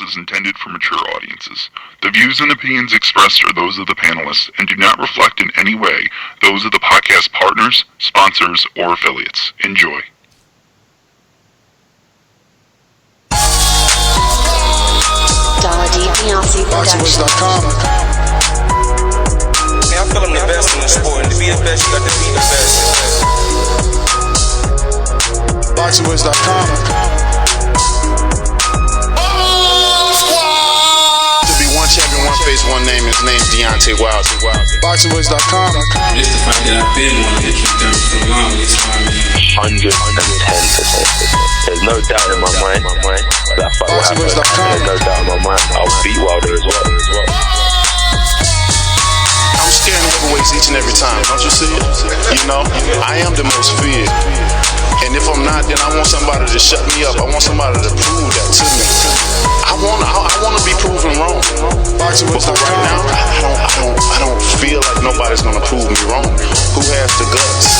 is intended for mature audiences. The views and opinions expressed are those of the panelists and do not reflect in any way those of the podcast partners, sponsors, or affiliates. Enjoy. Bouts.com. Man, I feel I'm the best in the sport, and to be the best, you got to be the best. Bouts.com. To be one champion, one face, one name. His name's Deontay Wilder. Bouts.com. It's the fact that I've been one of the kick down for the longest time. 110%. There's no doubt in my mind that fight will happen. There's no doubt in my mind I'll beat Wilder as well. I'm scaring heavyweights each and every time. Don't you see it? You know, I am the most feared. And if I'm not, then I want somebody to shut me up. I want somebody to prove that to me. I want to be proven wrong. But right now, I don't feel like nobody's gonna prove me wrong. Who has the guts?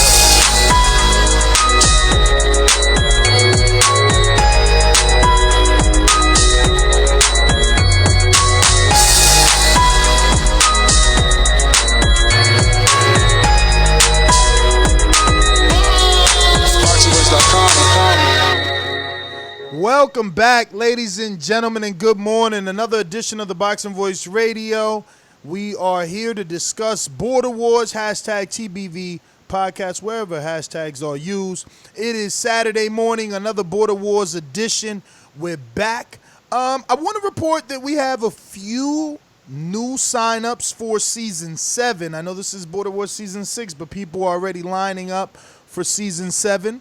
Welcome back, ladies and gentlemen, and good morning. Another edition of the Boxing Voice Radio. We are here to discuss Border Wars, hashtag TBV podcast, wherever hashtags are used. It is Saturday morning, another Border Wars edition. We're back. I want to report that we have a few new signups for Season 7. I know this is Border Wars Season 6, but people are already lining up for Season 7.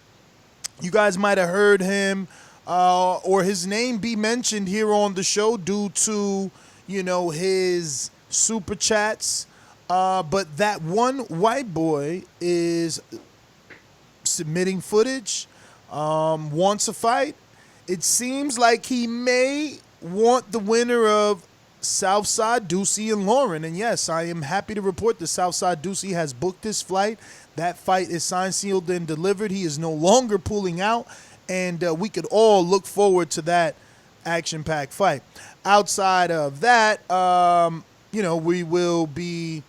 You guys might have heard him or his name be mentioned here on the show due to, his super chats. But that one white boy is submitting footage, wants a fight. It seems like he may want the winner of SouthSide, Deucie and Loren. And yes, I am happy to report that SouthSide Deucie has booked this flight. That fight is signed, sealed, and delivered. He is no longer pulling out. And we could all look forward to that action-packed fight. Outside of that, we will be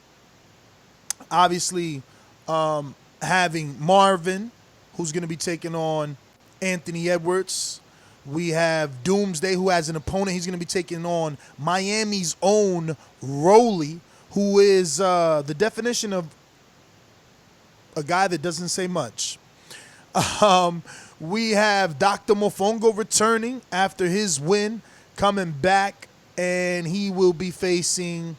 obviously having Marvin, who's going to be taking on Anthony Edwards. We have Doomsday, who has an opponent. He's going to be taking on Miami's own Rolly, who is the definition of a guy that doesn't say much. We have Dr. Mofongo returning after his win, coming back, and he will be facing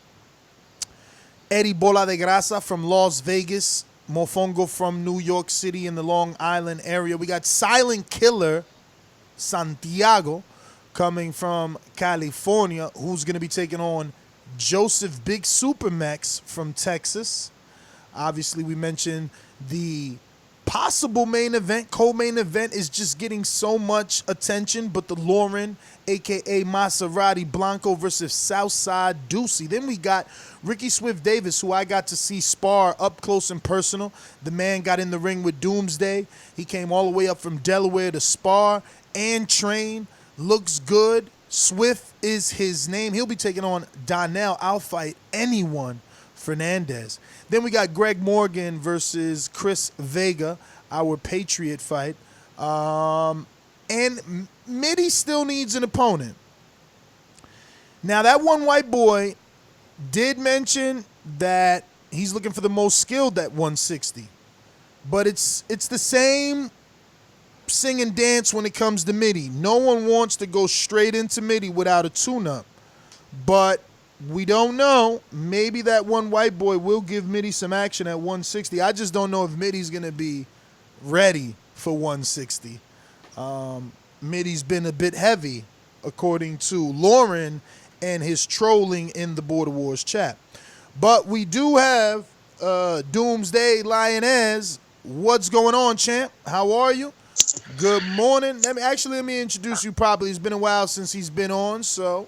Eddie Bola De Grasa from Las Vegas, Mofongo from New York City in the Long Island area. We got Silent Killer Santiago coming from California, who's going to be taking on Joseph Big Super MEX from Texas. Obviously, we mentioned the possible main event, co-main event is just getting so much attention, but the Loren AKA Maserati Blanco versus SouthSide Deucie. Then we got Ricky Swift Davis, who I got to see spar up close and personal. The man got in the ring with Doomsday. He came all the way up from Delaware to spar and train. Looks good. Swift is his name. He'll be taking on Donel. I'll fight anyone. Fernandes. Then we got Greg Morgan versus Chris Vega, our Patriot Fight. And Mide still needs an opponent. Now, that one white boy did mention that he's looking for the most skilled at 160. But it's the same sing and dance when it comes to Mide. No one wants to go straight into Mide without a tune-up. But we don't know. Maybe that one white boy will give Mide some action at 160. I just don't know if Mide's going to be ready for 160. Mide's been a bit heavy, according to Loren and his trolling in the Border Wars chat. But we do have Doomsday Lioness. What's going on, champ? How are you? Good morning. Let me introduce you properly. It's been a while since he's been on, so...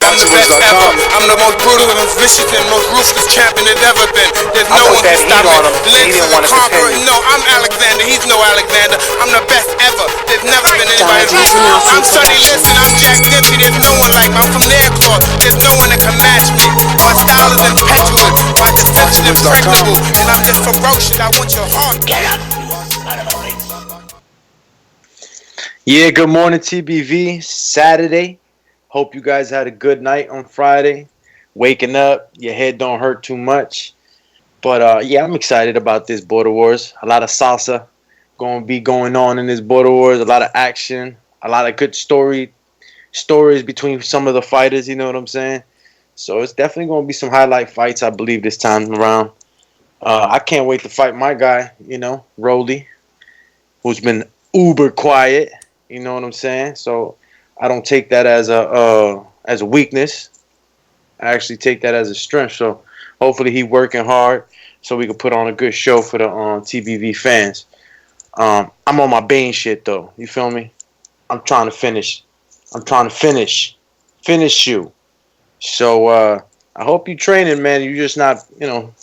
I'm the best ever. I'm the most brutal and vicious and most ruthless champion there's ever been. There's no one to stop me. Lynx is a conqueror. No, I'm Alexander. He's no Alexander. I'm the best ever. There's never been anybody like me. I'm Sonny Liston. I'm Jack Dempsey. There's no one like me. I'm from their cloth. There's no one that can match me. My style is impeccable. My deception is impregnable. And I'm just ferocious. I want your heart. Yeah, good morning, TBV. Saturday. Hope you guys had a good night on Friday. Waking up, your head don't hurt too much. But yeah, I'm excited about this Border Wars. A lot of salsa going to be going on in this Border Wars. A lot of action. A lot of good stories between some of the fighters, you know what I'm saying? So it's definitely going to be some highlight fights, I believe, this time around. I can't wait to fight my guy, you know, Rolly, who's been uber quiet, you know what I'm saying? So I don't take that as a weakness. I actually take that as a strength. So hopefully he working hard so we can put on a good show for the TBV fans. I'm on my Bane shit though. You feel me? I'm trying to finish you. So I hope you training, man. You're just not, you know,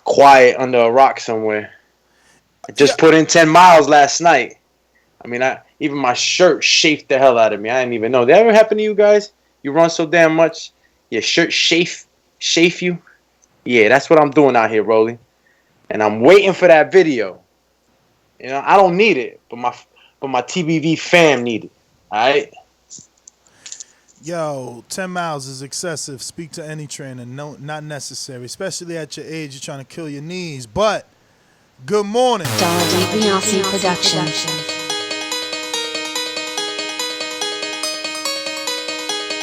quiet under a rock somewhere. I just put in 10 miles last night. I mean, even my shirt chafed the hell out of me. I didn't even know. Did that ever happen to you guys? You run so damn much, your shirt chafe you? Yeah, that's what I'm doing out here, Rolly. And I'm waiting for that video. You know, I don't need it, but my TBV fam need it. All right? Yo, 10 miles is excessive. Speak to any trainer. No, not necessary. Especially at your age, you're trying to kill your knees. But, good morning. WBC production.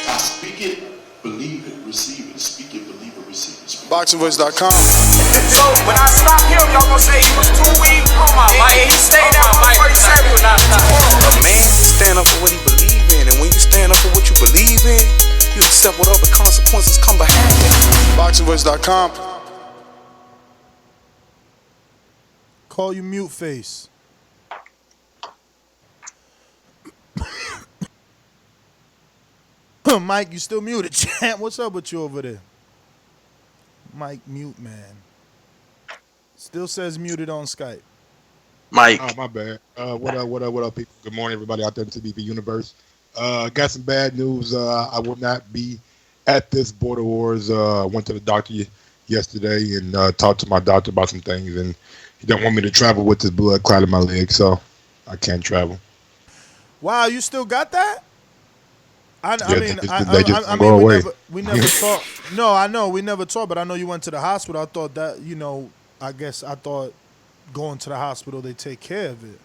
I speak it, believe it, receive it. Speak it, believe it, receive it. Boxingvoice.com. So when I stop him, y'all gonna say he was too weak. Come on, Mike. He stayed out before he said he was not stopping. A man stand up for what he believe in, and when you stand up for what you believe in, you accept whatever consequences come behind it. Boxingvoice.com. Call you mute face. Mike, you still muted, champ. What's up with you over there? Mike, mute, man. Still says muted on Skype. Mike. Oh, my bad. What up, people? Good morning, everybody out there in the TBV universe. Got some bad news. I will not be at this Border Wars. Went to the doctor yesterday and talked to my doctor about some things, and he don't want me to travel with this blood clot in my leg, so I can't travel. Wow, you still got that? I mean, we never talked. No, I know we never talked, but I know you went to the hospital. I thought that, you know, I thought going to the hospital they take care of it.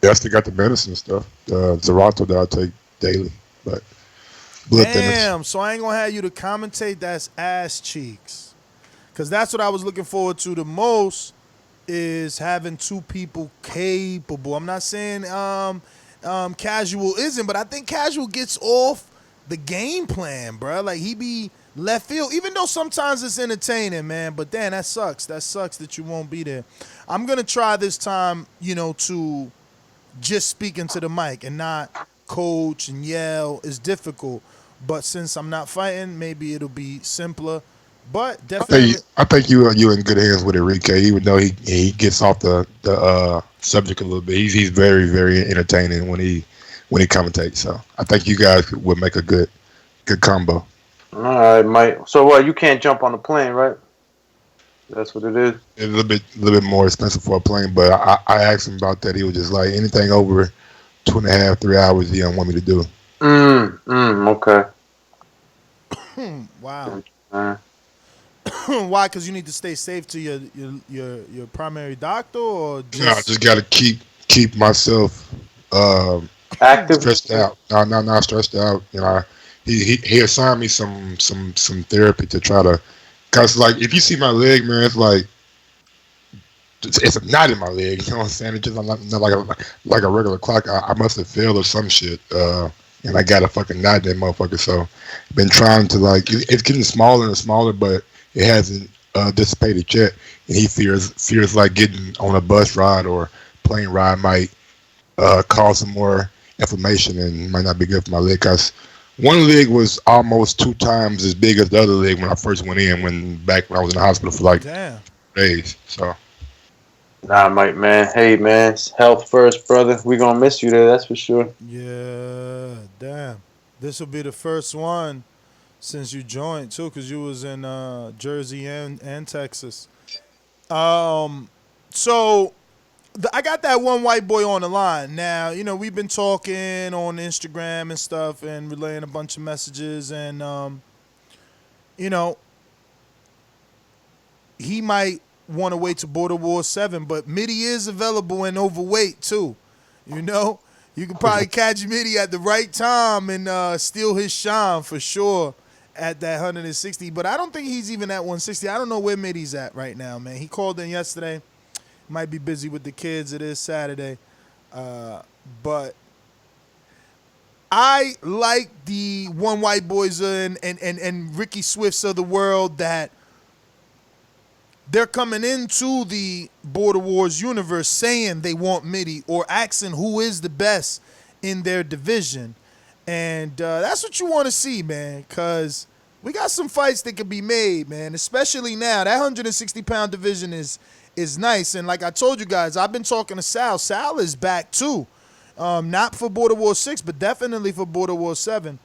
Yeah, I still got the medicine and stuff, the Xarelto that I take daily, but blood thinners. Damn, so I ain't gonna have you to commentate. That's ass cheeks, because that's what I was looking forward to the most, is having two people capable. I'm not saying Casual isn't, but I think Casual gets off the game plan, bro. Like, he be left field, even though sometimes it's entertaining, man. But damn, that sucks. That sucks that you won't be there. I'm gonna try this time, you know, to just speak into the mic and not coach and yell. Is difficult, but since I'm not fighting, maybe it'll be simpler. But definitely, I think you in good hands with Enrique, even though he gets off the subject a little bit. He's very, very entertaining when he commentates. So I think you guys would make a good combo. All right, Mike. So what? You can't jump on the plane, right? That's what it is. It's a little bit more expensive for a plane, but I asked him about that. He was just like, anything over 2.5, 3 hours, he don't want me to do. Okay. Wow. Why? Because you need to stay safe to your primary doctor, or just... No, I just got to keep myself active, stressed out. Not stressed out. You know, he assigned me some therapy to try to, cause like if you see my leg, man, it's like it's a knot in my leg. You know what I'm saying? It's just not like a regular clock. I must have failed or some shit. And I got a fucking knot in that motherfucker. So been trying to like it's getting smaller and smaller, but it hasn't dissipated yet. And he fears like getting on a bus ride or plane ride might cause some more inflammation and might not be good for my leg. Cause one leg was almost 2 times as big as the other leg when I first went in. When I was in the hospital for like days. So. Nah, Mike, man. Hey, man. Health first, brother. We gonna miss you there. That's for sure. Yeah, damn. This will be the first one since you joined too, because you was in Jersey and Texas. So I got that one white boy on the line. Now, you know, we've been talking on Instagram and stuff and relaying a bunch of messages, and you know, he might want to wait to Border Wars 7, but Midi is available and overweight too. You know, you can probably catch Midi at the right time and steal his shine for sure at that 160. But I don't think he's even at 160. I don't know where Midi's at right now, man. He called in yesterday. Might be busy with the kids. It is Saturday. But I like the one white boys and Ricky Swifts of the world that they're coming into the Border Wars universe saying they want Midi or asking who is the best in their division. And that's what you want to see, man, because we got some fights that can be made, man, especially now. That 160-pound division is nice. And like I told you guys, I've been talking to Sal. Sal is back, too. Not for Border Wars 6, but definitely for Border Wars 7.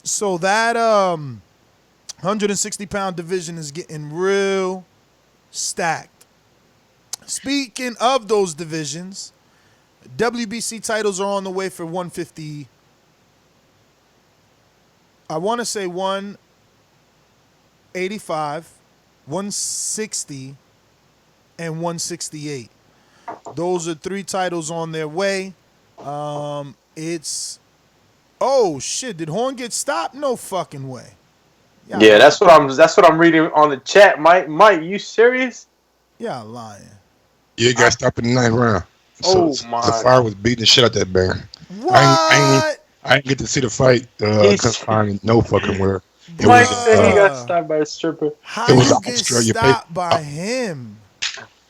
So that 160-pound division is getting real stacked. Speaking of those divisions, WBC titles are on the way for 150. I want to say 185, 160, and 168. Those are 3 titles on their way. It's... Oh, shit. Did Horn get stopped? No fucking way. Yeah, that's what I'm reading on the chat. Mike, you serious? Y'all lying. Yeah, he got stopped in the 9th round. So my! The fire was beating the shit out that man. What? I didn't get to see the fight. Couldn't find no fucking where. Mike said he got stopped by a stripper. How it was you get stopped by him?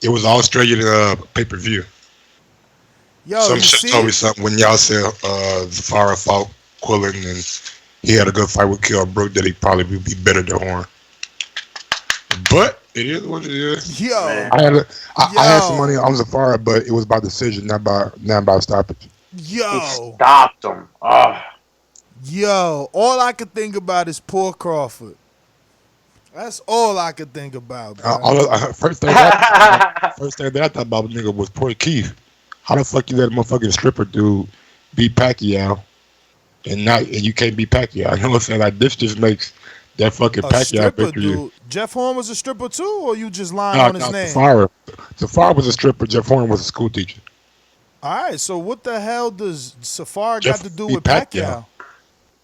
It was Australian pay-per-view. Yo, some shit told me something when y'all said Zafara fought Collin and he had a good fight with Kell Brook that he probably would be better than Horn. But it is what it is. Yo, I had some money on Zafara, but it was by decision, not by stoppage. Yo, he stopped him. Yo, all I could think about is poor Crawford. That's all I could think about, bro. First thing that I thought about nigga was poor Keith. How the fuck you let a motherfucking stripper dude beat Pacquiao and you can't beat Pacquiao? You know what I'm saying? Like, this just makes that fucking Pacquiao victory. Dude. Jeff Horn was a stripper too, or you just lying on his name? Zafara was a stripper. Jeff Horn was a school teacher. All right, so what the hell does Zafara got to do with Pacquiao?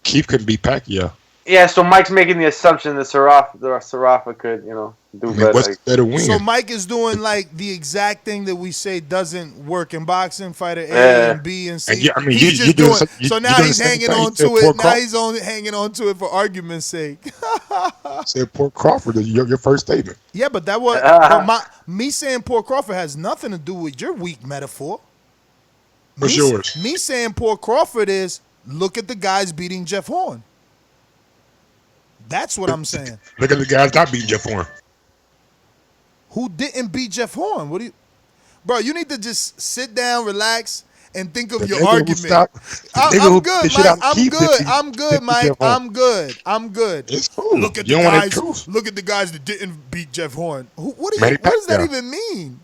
Keith couldn't beat Pacquiao. Yeah, so Mike's making the assumption that Sarafa could, do better. What's better win? So Mike is doing like the exact thing that we say doesn't work in boxing, fighter A and B and C. And he's just doing. So now he's hanging on to it. Now he's only hanging on to it for argument's sake. Said poor Crawford. Your first statement. Yeah, but that was me saying poor Crawford has nothing to do with your weak metaphor. What's yours? Me saying poor Crawford is look at the guys beating Jeff Horn. That's what I'm saying. Look at the guys not beating Jeff Horn. Who didn't beat Jeff Horn? Bro, you need to just sit down, relax, and think of your argument. I'm good, Mike. I'm good, Mike. I'm good. It's cool. Look at the guys that didn't beat Jeff Horn. What does that even mean?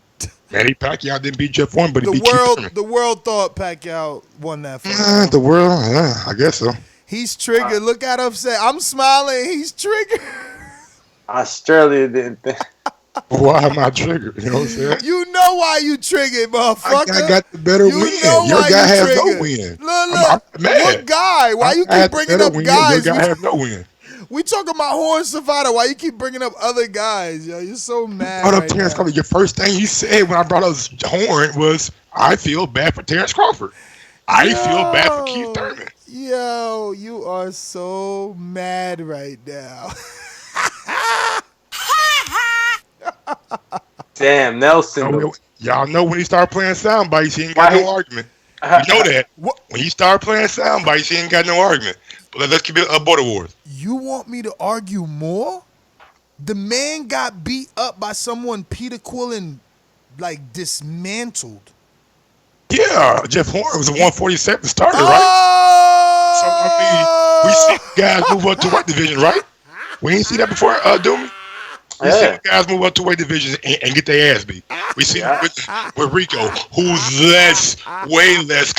Manny Pacquiao didn't beat Jeff Horn, but he beat the world thought Pacquiao won that fight. The world, I guess so. He's triggered. Look how upset. I'm smiling. He's triggered. Australia didn't think. Why am I triggered? You know what I'm saying? You know why you triggered, motherfucker. I got the better win. Your guy has no win. Look. What guy? Why you keep bringing up guys? Your guy has no win. We talking about Horn Savata. Why you keep bringing up other guys? Yo, you're so mad. Brought up Terrence Crawford. Your first thing you said when I brought up Horn was, I feel bad for Terrence Crawford. I feel bad for Keith Thurman. Yo, you are so mad right now. Damn, Nelson. Y'all know when he started playing sound bites, he ain't got no argument. You know that. When you start playing sound bites, he ain't got no argument. But let's keep it Border Wars. You want me to argue more? The man got beat up by someone Peter Quillin, like, dismantled. Yeah, Jeff Horn was a 147 starter, right? So, I mean, we see guys move up to weight division, right? We ain't see that before, Doomy? We see guys move up to weight divisions and get their ass beat. We see with Rico, who's way less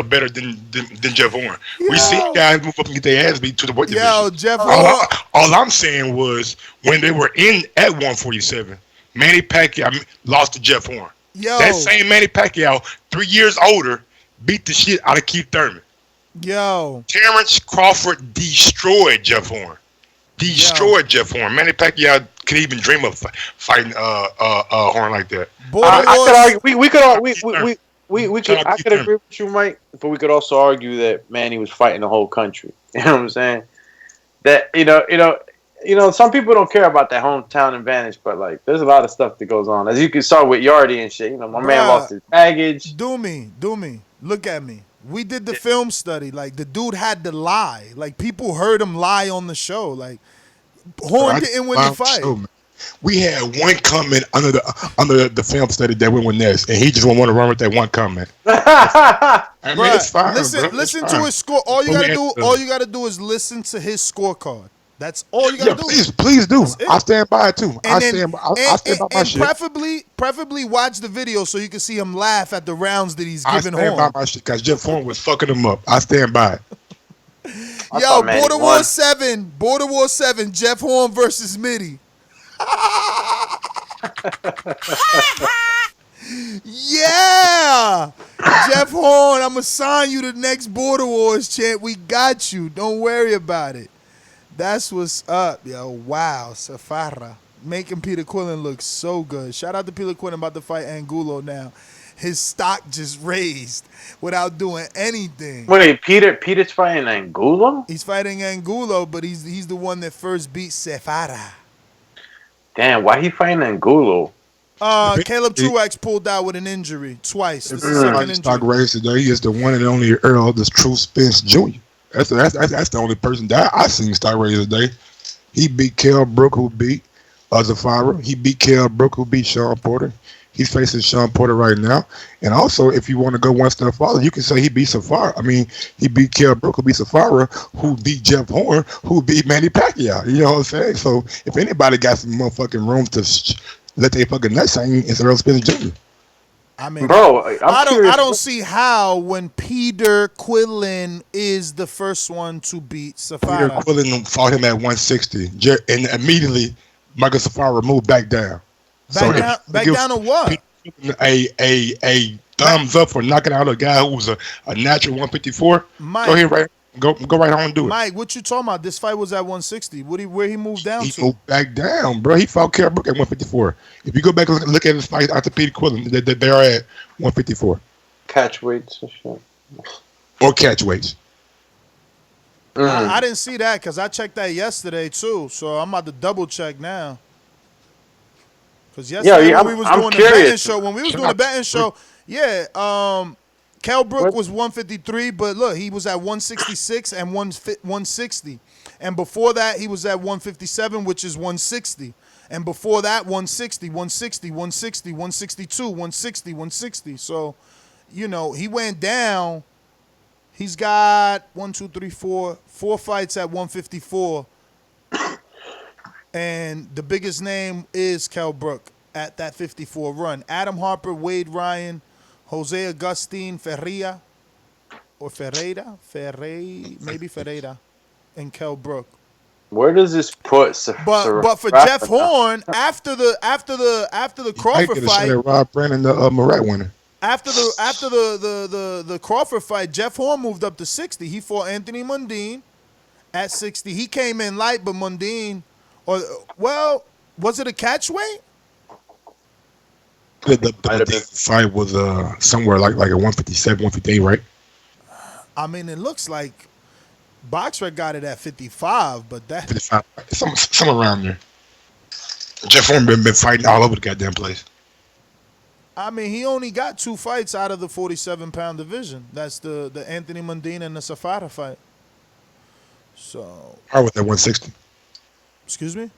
better than Jeff Horn. We see guys move up and get their ass beat to the weight division. Jeff Horn. All I'm saying was when they were at 147, Manny Pacquiao lost to Jeff Horn. That same Manny Pacquiao, 3 years older, beat the shit out of Keith Thurman. Terrence Crawford destroyed Jeff Horn. Jeff Horn. Manny Pacquiao could even dream of fighting Horn like that. I could agree with you, Mike, but we could also argue that Manny was fighting the whole country. You know what I'm saying? That you know, some people don't care about that hometown advantage, but like, there's a lot of stuff that goes on. As you can start with Yardy and shit. You know, my man lost his baggage. Do me. Look at me. We did the film study. Like, the dude had to lie. Like, people heard him lie on the show. Like, Horn didn't win the fight. We had one comment under the film study that we went next, and he just want to run with that one comment. I mean, it's fine. Listen to his score. All you gotta do is listen to his scorecard. That's all you gotta do. Please do. I stand by it too. I stand by my shit. Preferably watch the video so you can see him laugh at the rounds that he's giving Horn. I stand by my shit because Jeff Horn was fucking him up. I stand by it. Yo, Border War 7, Jeff Horn versus Mide. Yeah, Jeff Horn, I'm gonna sign you the next Border Wars champ. We got you. Don't worry about it. That's what's up, yo. Wow, Safara making Peter Quillin look so good. Shout out to Peter Quillin about to fight Angulo now. His stock just raised without doing anything. Wait, Peter's fighting Angulo? He's fighting Angulo, but he's the one that first beat Safara. Damn, why he fighting Angulo? Caleb Truax pulled out with an injury twice. This is the second injury. Stock raised today. He is the one and only Earl, the True Spence Jr. That's the only person that I seen stock raise today. He beat Kell Brook, who beat Zafara. He beat Kell Brook, who beat Sean Porter. He's facing Sean Porter right now. And also, if you want to go one step farther, you can say he beat Safara. I mean, he beat Kell Brook, who beat Safara, who beat Jeff Horn, who beat Manny Pacquiao. You know what I'm saying? So, if anybody got some motherfucking room to let they fucking nuts hang, it's Earl Spence Jr. I mean, bro, I don't see how when Peter Quillin is the first one to beat Safara. Peter Quillin fought him at 160, and immediately Michael Safara moved back down. Back down to what? A thumbs up for knocking out a guy who was a natural 154. Mike, go ahead, go right on and do it. Mike, what you talking about? This fight was at 160. Where he moved down to? He moved back down, bro. He fought Kell Brook at 154. If you go back and look at his fight after Peter Quillin, they are at 154. Catch weights and shit. Or catch weights. I didn't see that because I checked that yesterday too. So I'm about to double check now. Because yesterday when we was doing the betting show, Kell Brook was 153, but look, he was at 166 and 160. And before that, he was at 157, which is 160. And before that, 160, 160, 160, 162, 160, 160. So, you know, he went down. He's got 4 fights at 154. And the biggest name is Kell Brook at that 54 run. Adam Harper, Wade Ryan, Jose Agustin Ferreira, and Kell Brook. Where does this put? But for Jeff Horn, after the Crawford fight, Rob Brandon, the Marat winner. After the Crawford fight, Jeff Horn moved up to 60. He fought Anthony Mundine at 60. He came in light, but Mundine. Was it a catch weight? The fight was somewhere like a 157, 158, right? I mean, it looks like BoxRec got it at 55, but that 55, some around there. Jeff Horn been fighting all over the goddamn place. I mean, he only got 2 fights out of the 47-pound division. That's the Anthony Mundine and the Safada fight. So. Far was at 160. Excuse me?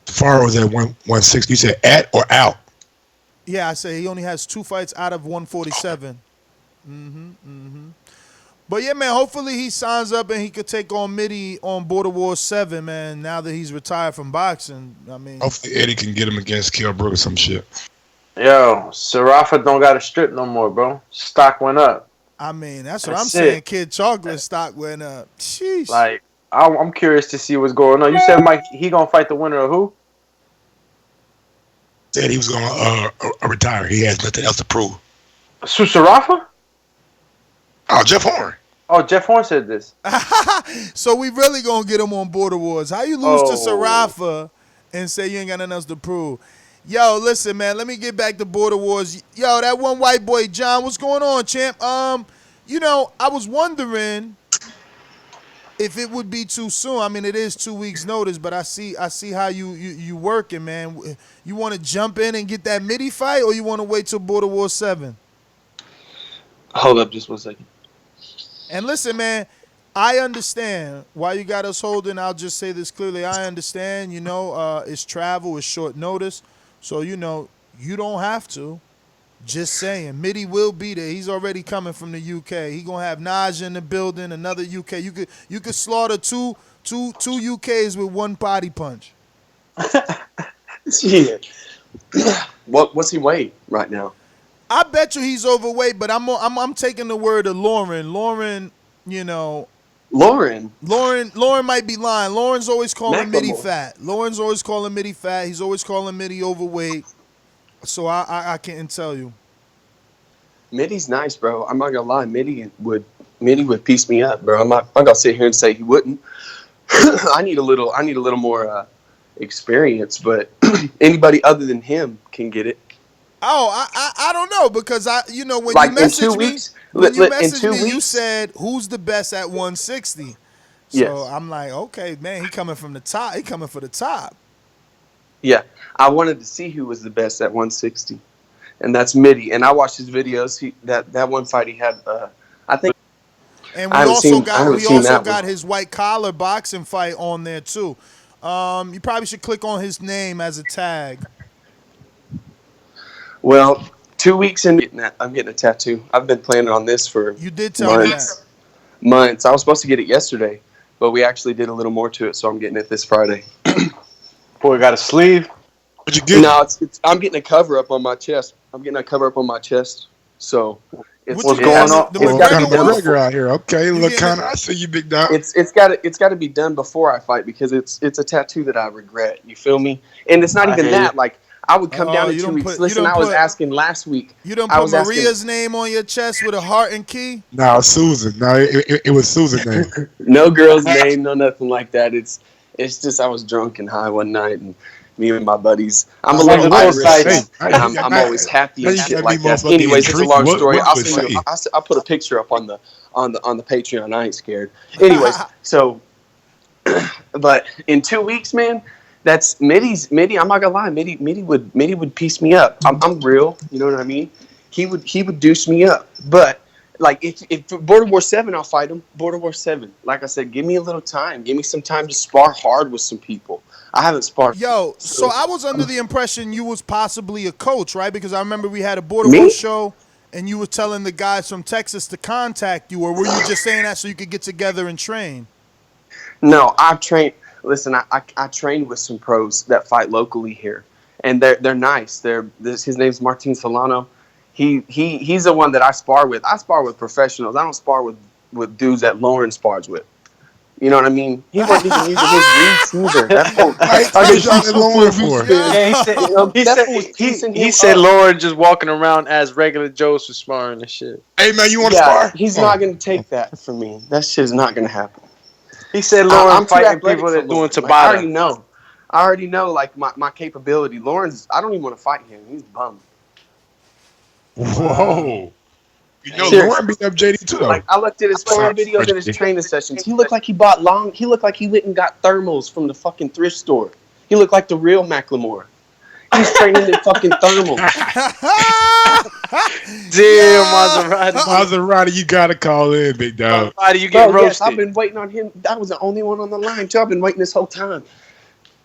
Far was at 160. You said at or out? Yeah, I say he only has 2 fights out of 147. But yeah, man, hopefully he signs up and he could take on Midi on Border Wars 7, man, now that he's retired from boxing. I mean, hopefully Eddie can get him against Kell Brook or some shit. Yo, Sarafa don't got a strip no more, bro. Stock went up. I mean, that's what I'm saying. Kid Chocolate stock went up. Sheesh. Like, I'm curious to see what's going on. You said Mike, he gonna fight the winner of who? Said he was gonna retire. He has nothing else to prove. Sarafa? Oh, Jeff Horn. Oh, Jeff Horn said this. So we really gonna get him on Border Wars. How you lose to Sarafa and say you ain't got nothing else to prove? Yo, listen, man, let me get back to Border Wars. Yo, that one white boy, John, what's going on, champ? You know, I was wondering if it would be too soon. I mean, it is 2 weeks notice, but I see how you working, man. You want to jump in and get that Midi fight, or you want to wait till Border Wars 7? Hold up just 1 second. And listen, man, I understand why you got us holding. I'll just say this clearly. I understand, you know, it's travel, it's short notice. So, you know, you don't have to. Just saying. Midi will be there. He's already coming from the UK. He going to have Naj in the building, another UK. You could slaughter two UKs with one body punch. Yeah. What's he weigh right now? I bet you he's overweight, but I'm taking the word of Lauren. Lauren, you know. Lauren might be lying. Lauren's always calling Midi fat. He's always calling Midi overweight. So I can't tell you. Midi's nice, bro. I'm not gonna lie. Midi would piece me up, bro. I'm not gonna sit here and say he wouldn't. I need a little more experience, but anybody other than him can get it. Oh, I don't know, because when you messaged me, you said who's the best at 160. So yes. I'm like, okay, man, he coming from the top. He coming for the top. Yeah, I wanted to see who was the best at 160, and that's Midi. And I watched his videos. That one fight he had, I think. And we also got his white collar boxing fight on there too. You probably should click on his name as a tag. Well, 2 weeks in, I'm getting a tattoo. I've been planning on this for You did tell me that. Months. I was supposed to get it yesterday, but we actually did a little more to it, so I'm getting it this Friday. Boy, got a sleeve? What'd you get? No, I'm getting a cover up on my chest. So what's going on? The McGregor out here. Okay, look, kind of. I see you, big dog. It's got to be done before I fight, because it's a tattoo that I regret. You feel me? And it's not even that. Like, I would come down in 2 weeks. Listen, I was asking last week. You don't put Maria's name on your chest with a heart and key? No, Susan. No, it was Susan's name. No girl's name, no nothing like that. It's just I was drunk and high one night, and me and my buddies. I'm a little Irish, and I'm always happy and shit like that. Anyways, it's a long story. I'll put a picture up on the Patreon. I ain't scared. Anyways, so, but in 2 weeks, man. That's Midi. I'm not gonna lie. Midi would piece me up. I'm real. You know what I mean? He would deuce me up. But like if Border War 7, I'll fight him. Border War 7. Like I said, give me a little time. Give me some time to spar hard with some people. I haven't sparred. Yo, so I was under the impression you was possibly a coach, right? Because I remember we had a Border War show, and you were telling the guys from Texas to contact you, or were you just saying that so you could get together and train? No, I've trained. Listen, I trained with some pros that fight locally here, and they're nice. His name's Martin Solano. He's the one that I spar with. I spar with professionals. I don't spar with dudes that Lauren spars with. You know what I mean? He wasn't even using his reach either. That's what Lauren for. He said Lauren just walking around as regular Joe's for sparring and shit. Hey man, you want to spar? He's not gonna take that from me. That shit is not gonna happen. He said Lauren fighting people that doing Tabata. I already know like my capability. Lauren's, I don't even want to fight him. He's bummed. Whoa. You know, Lauren beat up JD too. Like I looked at his sparring videos and his training sessions. He looked like he looked like he went and got thermals from the fucking thrift store. He looked like the real Macklemore. He's training in fucking thermal. Damn, Maserati. Maserati, you gotta call in, big dog. Maserati, you get roasted. Yes, I've been waiting on him. That was the only one on the line, too. I've been waiting this whole time.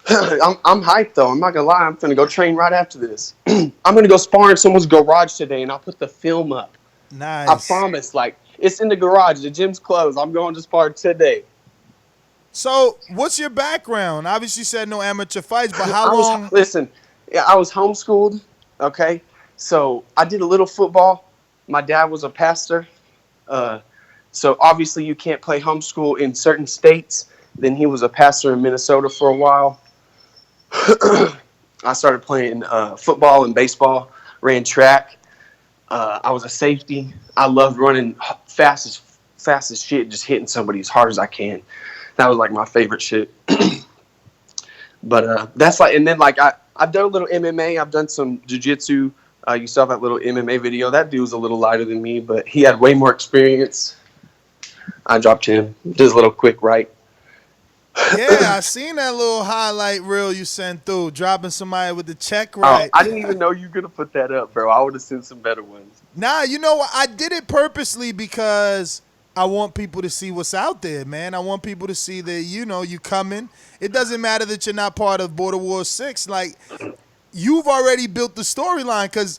I'm hyped, though. I'm not going to lie. I'm going to go train right after this. I'm going to go spar in someone's garage today, and I'll put the film up. Nice. I promise. Like, it's in the garage. The gym's closed. I'm going to spar today. So, what's your background? Obviously, you said no amateur fights, but how long? Listen, I was homeschooled, okay? So, I did a little football. My dad was a pastor. So, obviously, you can't play homeschool in certain states. Then he was a pastor in Minnesota for a while. I started playing football and baseball, ran track. I was a safety. I loved running fast as shit, just hitting somebody as hard as I can. That was like my favorite shit. But that's like, and then like I've done a little MMA. I've done some jiu-jitsu. You saw that little MMA video. That dude was a little lighter than me, but he had way more experience. I dropped him. Did a little quick right. Yeah, I seen that little highlight reel you sent through, dropping somebody with the check right. I didn't even know you were going to put that up, bro. I would have sent some better ones. Nah, you know what? I did it purposely because I want people to see what's out there, man. I want people to see that, you coming. It doesn't matter that you're not part of Border Wars 6. Like, you've already built the storyline because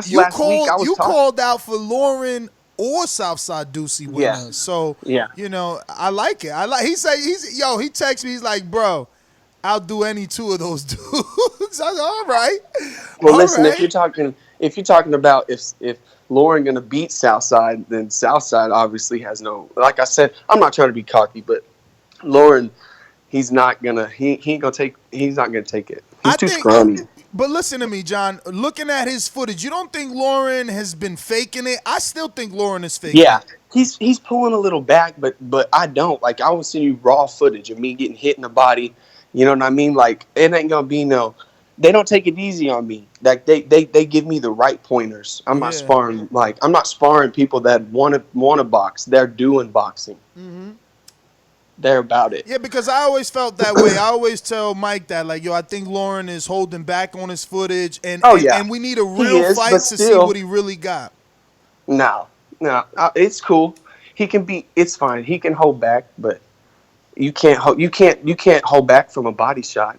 you called out for Loren or Southside Deucie winners. Yeah. So, yeah. I like it. He texts me, he's like, bro, I'll do any two of those dudes. I was like, all right. Well, listen, if you're talking about if Loren going to beat Southside, then Southside obviously has no, like I said, I'm not trying to be cocky, but Loren, he's not going to take it. He's too scrawny. But listen to me, John. Looking at his footage, you don't think Loren has been faking it? I still think Loren is faking it. He's pulling a little back, but I don't. Like, I will send you raw footage of me getting hit in the body. You know what I mean? Like, it ain't going to be they don't take it easy on me. Like, they give me the right pointers. I'm not sparring. Like, I'm not sparring people that want to box. They're doing boxing. Mm-hmm. They're about it. Yeah, because I always felt that way. I always tell Mike that, like, I think Loren is holding back on his footage, and we need a real fight to see what he really got. No, it's cool. He can be. It's fine. He can hold back, but you can't hold back from a body shot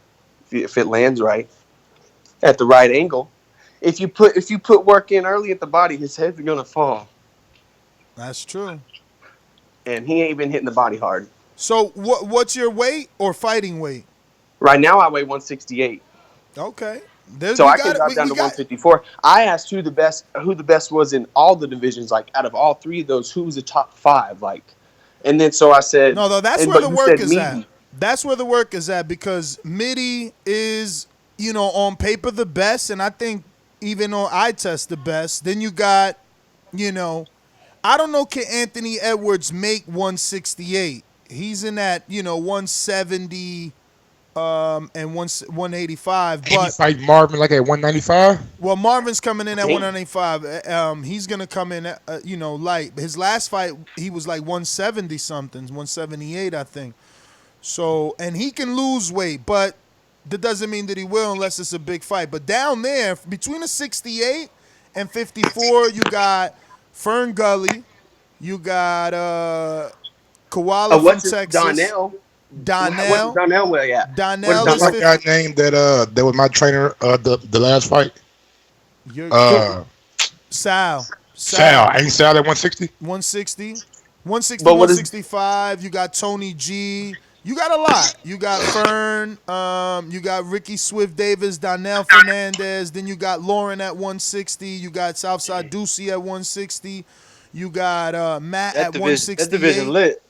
if it lands right at the right angle. If you put work in early at the body, his head's gonna fall. That's true. And he ain't been hitting the body hard. So what's your weight or fighting weight? Right now I weigh 168. Okay. So I can drop down to 154. I asked who the best was in all the divisions, like out of all three of those, who was the top 5, like, and then so I said no, that's where the work is at. That's where the work is at because Mide is, on paper the best, and I think even on eye test the best. Then you got, I don't know, can Anthony Edwards make 168? He's in that, 170 and 185. Can he fight Marvin like at 195? Well, Marvin's coming in at 195. He's going to come in at, light. His last fight, he was like 170 something, 178, I think. So, and he can lose weight, but that doesn't mean that he will unless it's a big fight. But down there, between a 68 and 54, you got Fern Gully. You got Koala from Texas. Donel. Donel. Donel weigh at? Donel is my guy named that was my trainer the last fight. Sal. Ain't Sal at 160? 160. 160, 165. You got Tony G. You got a lot. You got Fern. You got Ricky Swift Davis, Donel Fernandes. Then you got Loren at 160. You got Southside Deucie at 160. You got Matt at 168. That division lit.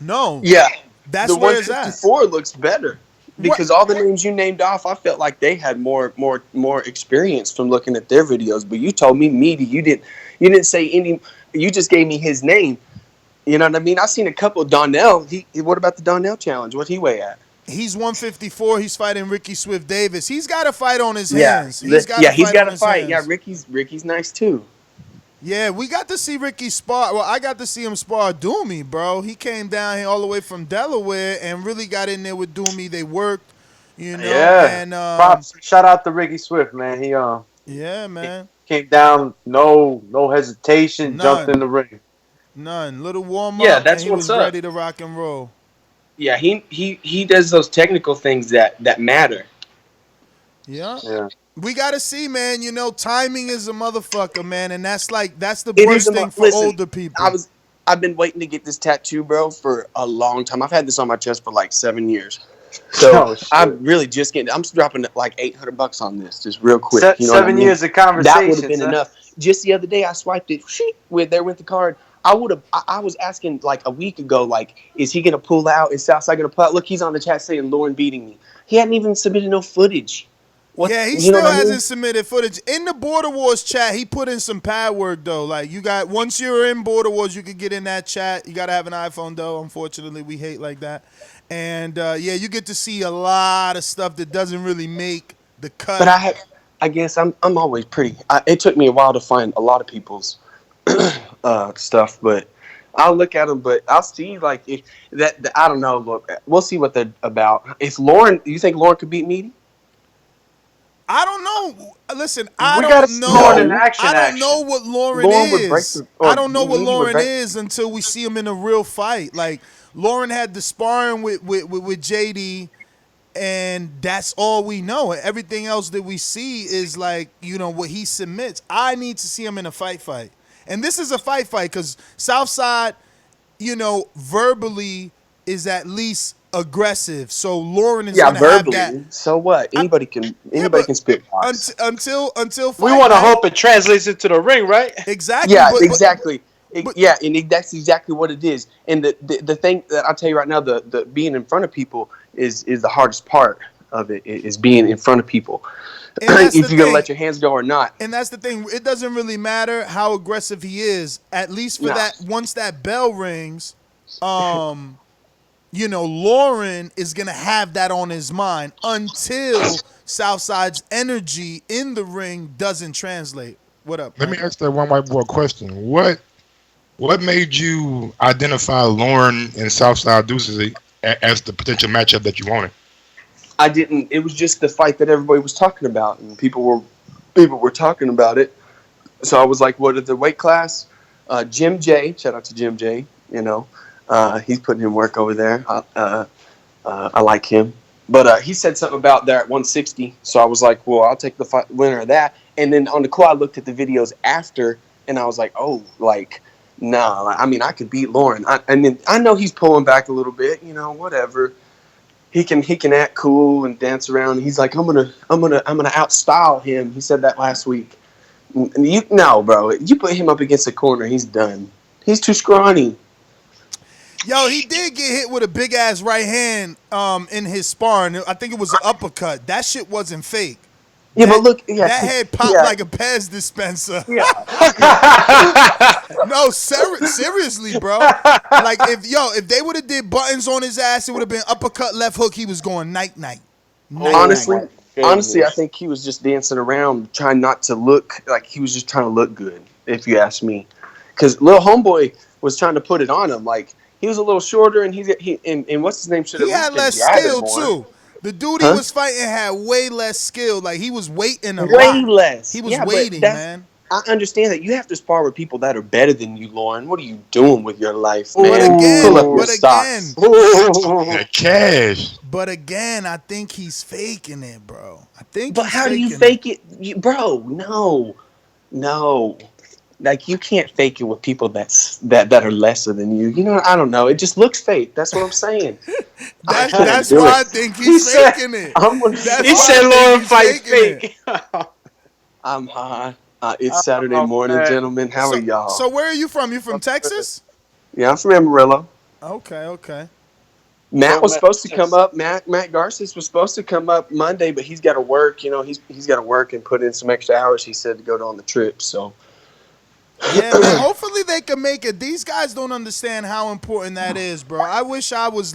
No. Yeah. That's the where it's at. 154 looks better because all the names you named off, I felt like they had more experience from looking at their videos. But you told me Mide, you didn't say any. You just gave me his name. You know what I mean? I've seen a couple of Donel. What about the Donel challenge? What he weigh at? He's 154. He's fighting Ricky Swift Davis. He's got a fight on his hands. He's got a fight. Yeah, Ricky's nice too. Yeah, we got to see Ricky spar. Well, I got to see him spar Doomie, bro. He came down here all the way from Delaware and really got in there with Doomie. They worked. You know, Yeah. and Props. Shout out to Ricky Swift, man. He yeah, man. came down, no hesitation, jumped in the ring. None. Little warm Yeah, up, and that's he what's was up. ready to rock and roll. Yeah, he does those technical things that matter. Yeah. Yeah. We gotta see, man. You know, timing is a motherfucker, man, and that's the It worst is thing for listen, older people. I've been waiting to get this tattoo, bro, for a long time. I've had this on my chest for like 7 years. So I'm really just getting. I'm dropping like $800 on this, just real quick. You know 7 years of conversation. That would have been enough. Just the other day, I swiped it. There went the card. I was asking like a week ago, like, is he gonna pull out? Is SouthSide gonna pull out? Look, he's on the chat saying Lauren beating me. He hadn't even submitted no footage. Yeah, he still hasn't submitted footage. In the Border Wars chat, he put in some pad work, though. Like, once you're in Border Wars, you could get in that chat. You got to have an iPhone, though. Unfortunately, we hate like that. And, yeah, you get to see a lot of stuff that doesn't really make the cut. But I guess I'm always pretty. It took me a while to find a lot of people's stuff, but I'll look at them. But I'll see, like, if that I don't know. Look, we'll see what they're about. If Lauren, you think Lauren could beat Mide? I don't know. Listen, I don't know what Lauren is. I don't know what Lauren is until we see him in a real fight. Like, Lauren had the sparring with JD, and that's all we know. Everything else that we see is like, you know, what he submits. I need to see him in a fight. And this is a fight because SouthSide, you know, verbally is at least aggressive. So Lauren is gonna verbally. have that. So what? Anybody can spit box. Until we want to hope it translates into the ring, right? Exactly. Yeah, exactly. And that's exactly what it is. And the thing that I'll tell you right now, the being in front of people is the hardest part of it. Is being in front of people. If you're gonna let your hands go or not. And that's the thing. It doesn't really matter how aggressive he is. At least for that, once that bell rings, you know, Lauren is going to have that on his mind until SouthSide's energy in the ring doesn't translate. What up? Let me ask that one white boy question. What made you identify Lauren and SouthSide Deucie as the potential matchup that you wanted? I didn't. It was just the fight that everybody was talking about, and people were talking about it. So I was like, what is the weight class? Jim J, shout out to Jim J, you know. He's putting in work over there. I like him. But he said something about there at 160. So I was like, well, I'll take the winner of that. And then on the call, I looked at the videos after, and I was like, oh, like, nah. I mean, I could beat Lauren. And then I know he's pulling back a little bit, you know, whatever. He can act cool and dance around. He's like, I'm gonna outstyle him. He said that last week. No, bro. You put him up against the corner, he's done. He's too scrawny. Yo, he did get hit with a big ass right hand in his sparring. I think it was an uppercut. That shit wasn't fake. Yeah, but look, that head popped like a Pez dispenser. Yeah. No, seriously, bro. Like if they would have did buttons on his ass, it would have been uppercut, left hook. He was going night. Honestly, I think he was just dancing around, trying not to look like he was just trying to look good. If you ask me, because little homeboy was trying to put it on him, like. He was a little shorter, and and what's his name? He had less skill too. The dude he was fighting had way less skill. Like he was waiting a lot. Way less. He was waiting, man. I understand that you have to spar with people that are better than you, Lauren. What are you doing with your life, man? But again, I think he's faking it, bro. But how do you fake it, bro? No. Like, you can't fake it with people that are lesser than you. You know, I don't know. It just looks fake. That's what I'm saying. That's why I think he's faking it. He said Lauren fight fake. I'm high. It's Saturday morning, gentlemen. How are y'all? So where are you from? You from Texas? Yeah, I'm from Amarillo. Okay. Matt was supposed to come up. Matt Garces was supposed to come up Monday, but he's got to work. You know, he's got to work and put in some extra hours, he said, to go on the trip, so... Yeah, man, hopefully they can make it. These guys don't understand how important that is, bro. I wish I was.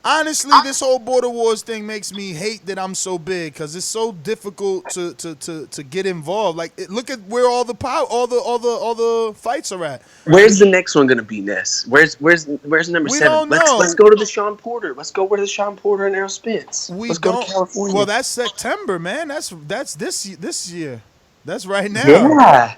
Honestly, this whole Border Wars thing makes me hate that I'm so big because it's so difficult to get involved. Like, look at where all the fights are at. Where's the next one gonna be, Ness? Where's number We 7? don't know. Let's go to the Sean Porter. Let's go where the Sean Porter and Errol Spence. Let's go to California. Well, that's September, man. That's this year. That's right now.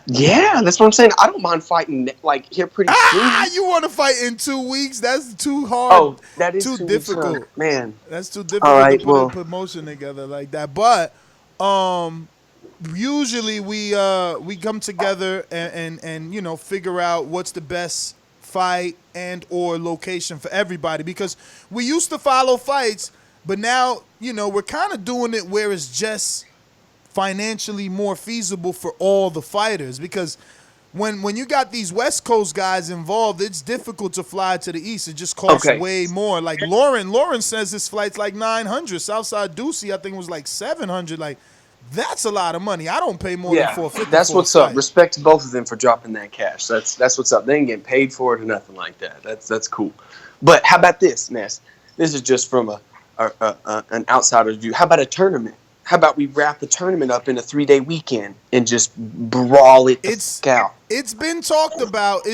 Yeah, that's what I'm saying. I don't mind fighting like here pretty soon. You want to fight in 2 weeks? That's too hard. Oh, that is too difficult, man. That's too difficult to put a promotion together like that. But usually we come together and you know, figure out what's the best fight and or location for everybody, because we used to follow fights, but now, you know, we're kind of doing it where it's just financially more feasible for all the fighters, because when you got these West Coast guys involved, it's difficult to fly to the East. It just costs way more. Like Lauren says his flight's like $900. Southside Deucie, I think, was like $700. Like, that's a lot of money. I don't pay more than $450. That's what's up. Respect to both of them for dropping that cash. That's what's up. They ain't getting paid for it or nothing like that. That's cool. But how about this, Ness? This is just from an outsider's view. How about a tournament? How about we wrap the tournament up in a 3-day weekend and just brawl it out? It's been talked about.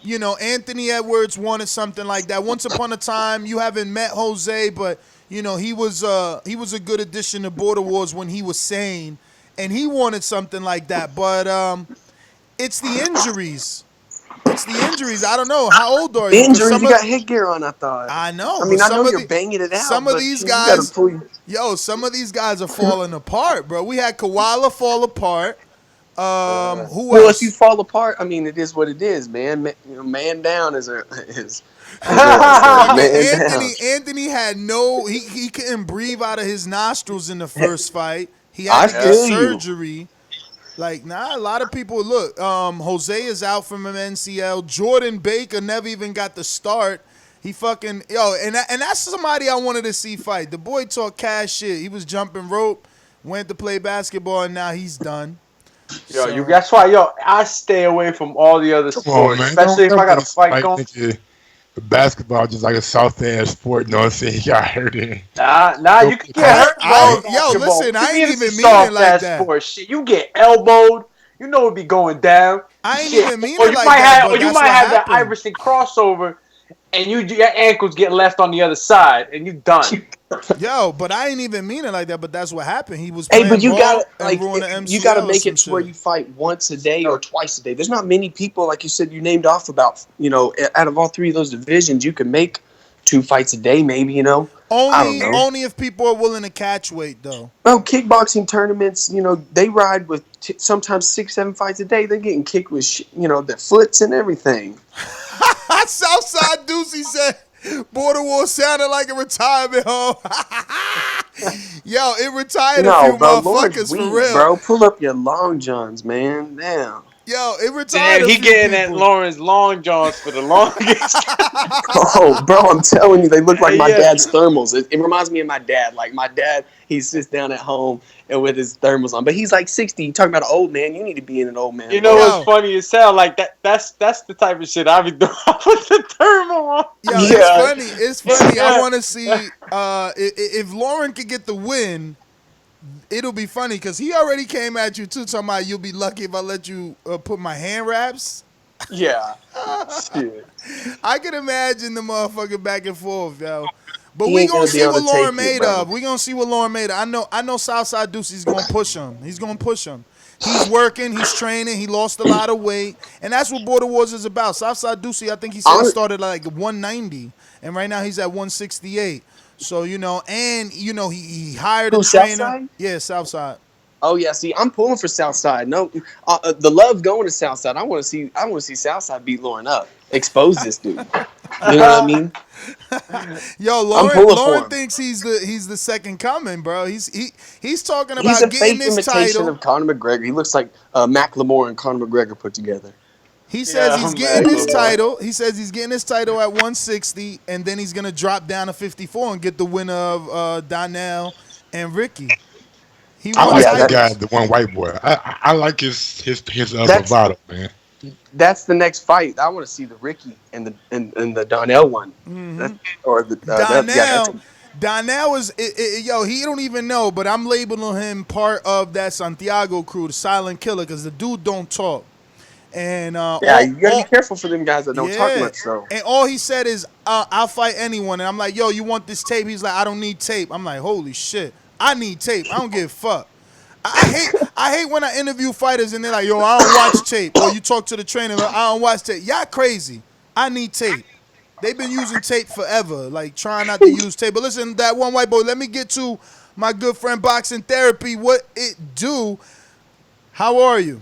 You know, Anthony Edwards wanted something like that. Once upon a time, you haven't met Jose, but you know, he was a good addition to Border Wars when he was sane, and he wanted something like that. But it's the injuries. I don't know. How old are you? Injuries. You got headgear on, I thought. I know. I mean, I know you're banging it out. Some of these guys, some of these guys are falling apart, bro. We had Koala fall apart. Who else? Well, if you fall apart, I mean, it is what it is, man. Man down is Anthony had he couldn't breathe out of his nostrils in the first fight. He had to get surgery. Like, a lot of people, look, Jose is out from an MCL. Jordan Baker never even got the start. He fucking, and that's somebody I wanted to see fight. The boy talk cash shit. He was jumping rope, went to play basketball, and now he's done. That's why, I stay away from all the other sports, especially if I got a fight going. Basketball just like a soft ass sport, you know what I'm saying? He got hurt in. You can get hurt. Listen, I ain't even mean it like that. Sport. Shit, you get elbowed, you know it'd be going down. I ain't even mean it like that. Or you might have that Iverson crossover, and your ankles get left on the other side, and you done. But I ain't even mean it like that. But that's what happened. He was but you gotta you gotta make it to where you fight once a day or twice a day. There's not many people, like you said, you named off about. You know, out of all 3 of those divisions, you can make 2 fights a day, maybe. You know, only if people are willing to catch weight, though. Well, kickboxing tournaments, you know, they ride with sometimes 6-7 fights a day. They're getting kicked with their foots and everything. Southside Deucie said Border Wars sounded like a retirement home. It retired a few motherfuckers for real. Bro, pull up your long johns, man. Damn. It retired. He getting at Lauren's long johns for the longest. Oh, bro, I'm telling you, they look like my dad's thermals. It reminds me of my dad. Like my dad, he sits down at home and with his thermals on, but he's like 60. You talking about an old man? You need to be in an old man. You know what's funny as hell? Like that's the type of shit I be doing with the thermal on. It's funny. I want to see if Lauren could get the win. It'll be funny because he already came at you too, talking about you'll be lucky if I let you put my hand wraps. Yeah. Shit. I can imagine the motherfucker back and forth, yo. But we gonna see what Lauren made of. We gonna see what Lauren made of. I know Southside Deucie's gonna push him. He's gonna push him. He's working. He's training. He lost a lot of weight, and that's what Border Wars is about. Southside Deucie, I think he said started like 190, and right now he's at 168. So, he hired a trainer. Southside? Yeah, Southside. Oh yeah, see, I'm pulling for Southside. No, the love's going to Southside. I want to see Southside beat Lauren up, expose this dude. You know what I mean? Yo, Lauren thinks he's the second coming, bro. He's talking about getting this title. He's a fake imitation of Conor McGregor. He looks like Macklemore and Conor McGregor put together. He says he's getting his title. He says he's getting his title at 160, and then he's gonna drop down to 54 and get the winner of Donel and Ricky. I like that guy, the one white boy. I like his bravado, man. That's the next fight. I want to see the Ricky and the Donel one. Mm-hmm. Or the Donel is yo. He don't even know, but I'm labeling him part of that Santiago crew, the silent killer, because the dude don't talk. And you gotta be careful for them guys that don't talk much. So, and all he said is, "I'll fight anyone." And I'm like, "Yo, you want this tape?" He's like, "I don't need tape." I'm like, "Holy shit, I need tape. I don't give a fuck." I hate when I interview fighters and they're like, "Yo, I don't watch tape." Or you talk to the trainer, like, "I don't watch tape." Y'all crazy. I need tape. They've been using tape forever, like trying not to use tape. But listen, that one white boy. Let me get to my good friend Boxing Therapy. What it do? How are you?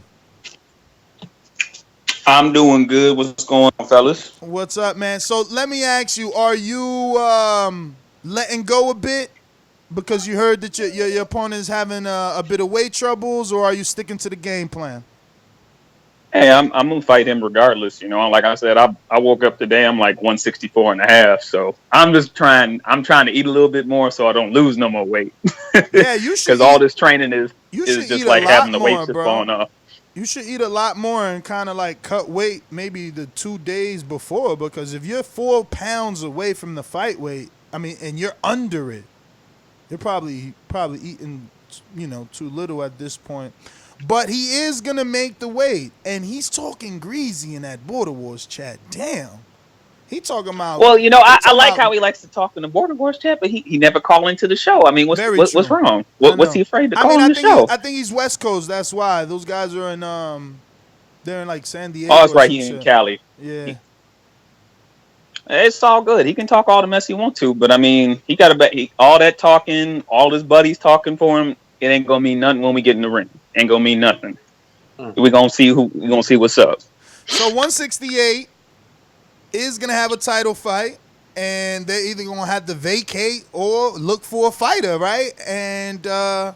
I'm doing good. What's going on, fellas? What's up, man? So let me ask you, are you letting go a bit because you heard that your opponent is having a bit of weight troubles, or are you sticking to the game plan? Hey, I'm gonna fight him regardless. You know, like I said, I woke up today, I'm like 164 and a half. So I'm trying to eat a little bit more so I don't lose no more weight. Yeah, you should. Because all this training is just like having the weight just falling off. You should eat a lot more and kind of like cut weight maybe the 2 days before, because if you're 4 pounds away from the fight weight, I mean, and you're under it, you're probably eating, too little at this point. But he is gonna make the weight, and he's talking greasy in that Border Wars chat. Damn, he talking about. Well, I like how he likes to talk in the Border Wars chat, but he never call into the show. I mean, what's wrong? What's he afraid to call in the show? I think he's West Coast. That's why those guys are in they're in like San Diego. Oh, that's right. He's in Cali. Yeah. It's all good. He can talk all the mess he wants to, but I mean, he got to bet all that talking, all his buddies talking for him. It ain't gonna mean nothing when we get in the ring. Ain't gonna mean nothing. We gonna see what's up. So 168 is gonna have a title fight, and they're either gonna have to vacate or look for a fighter, right? And that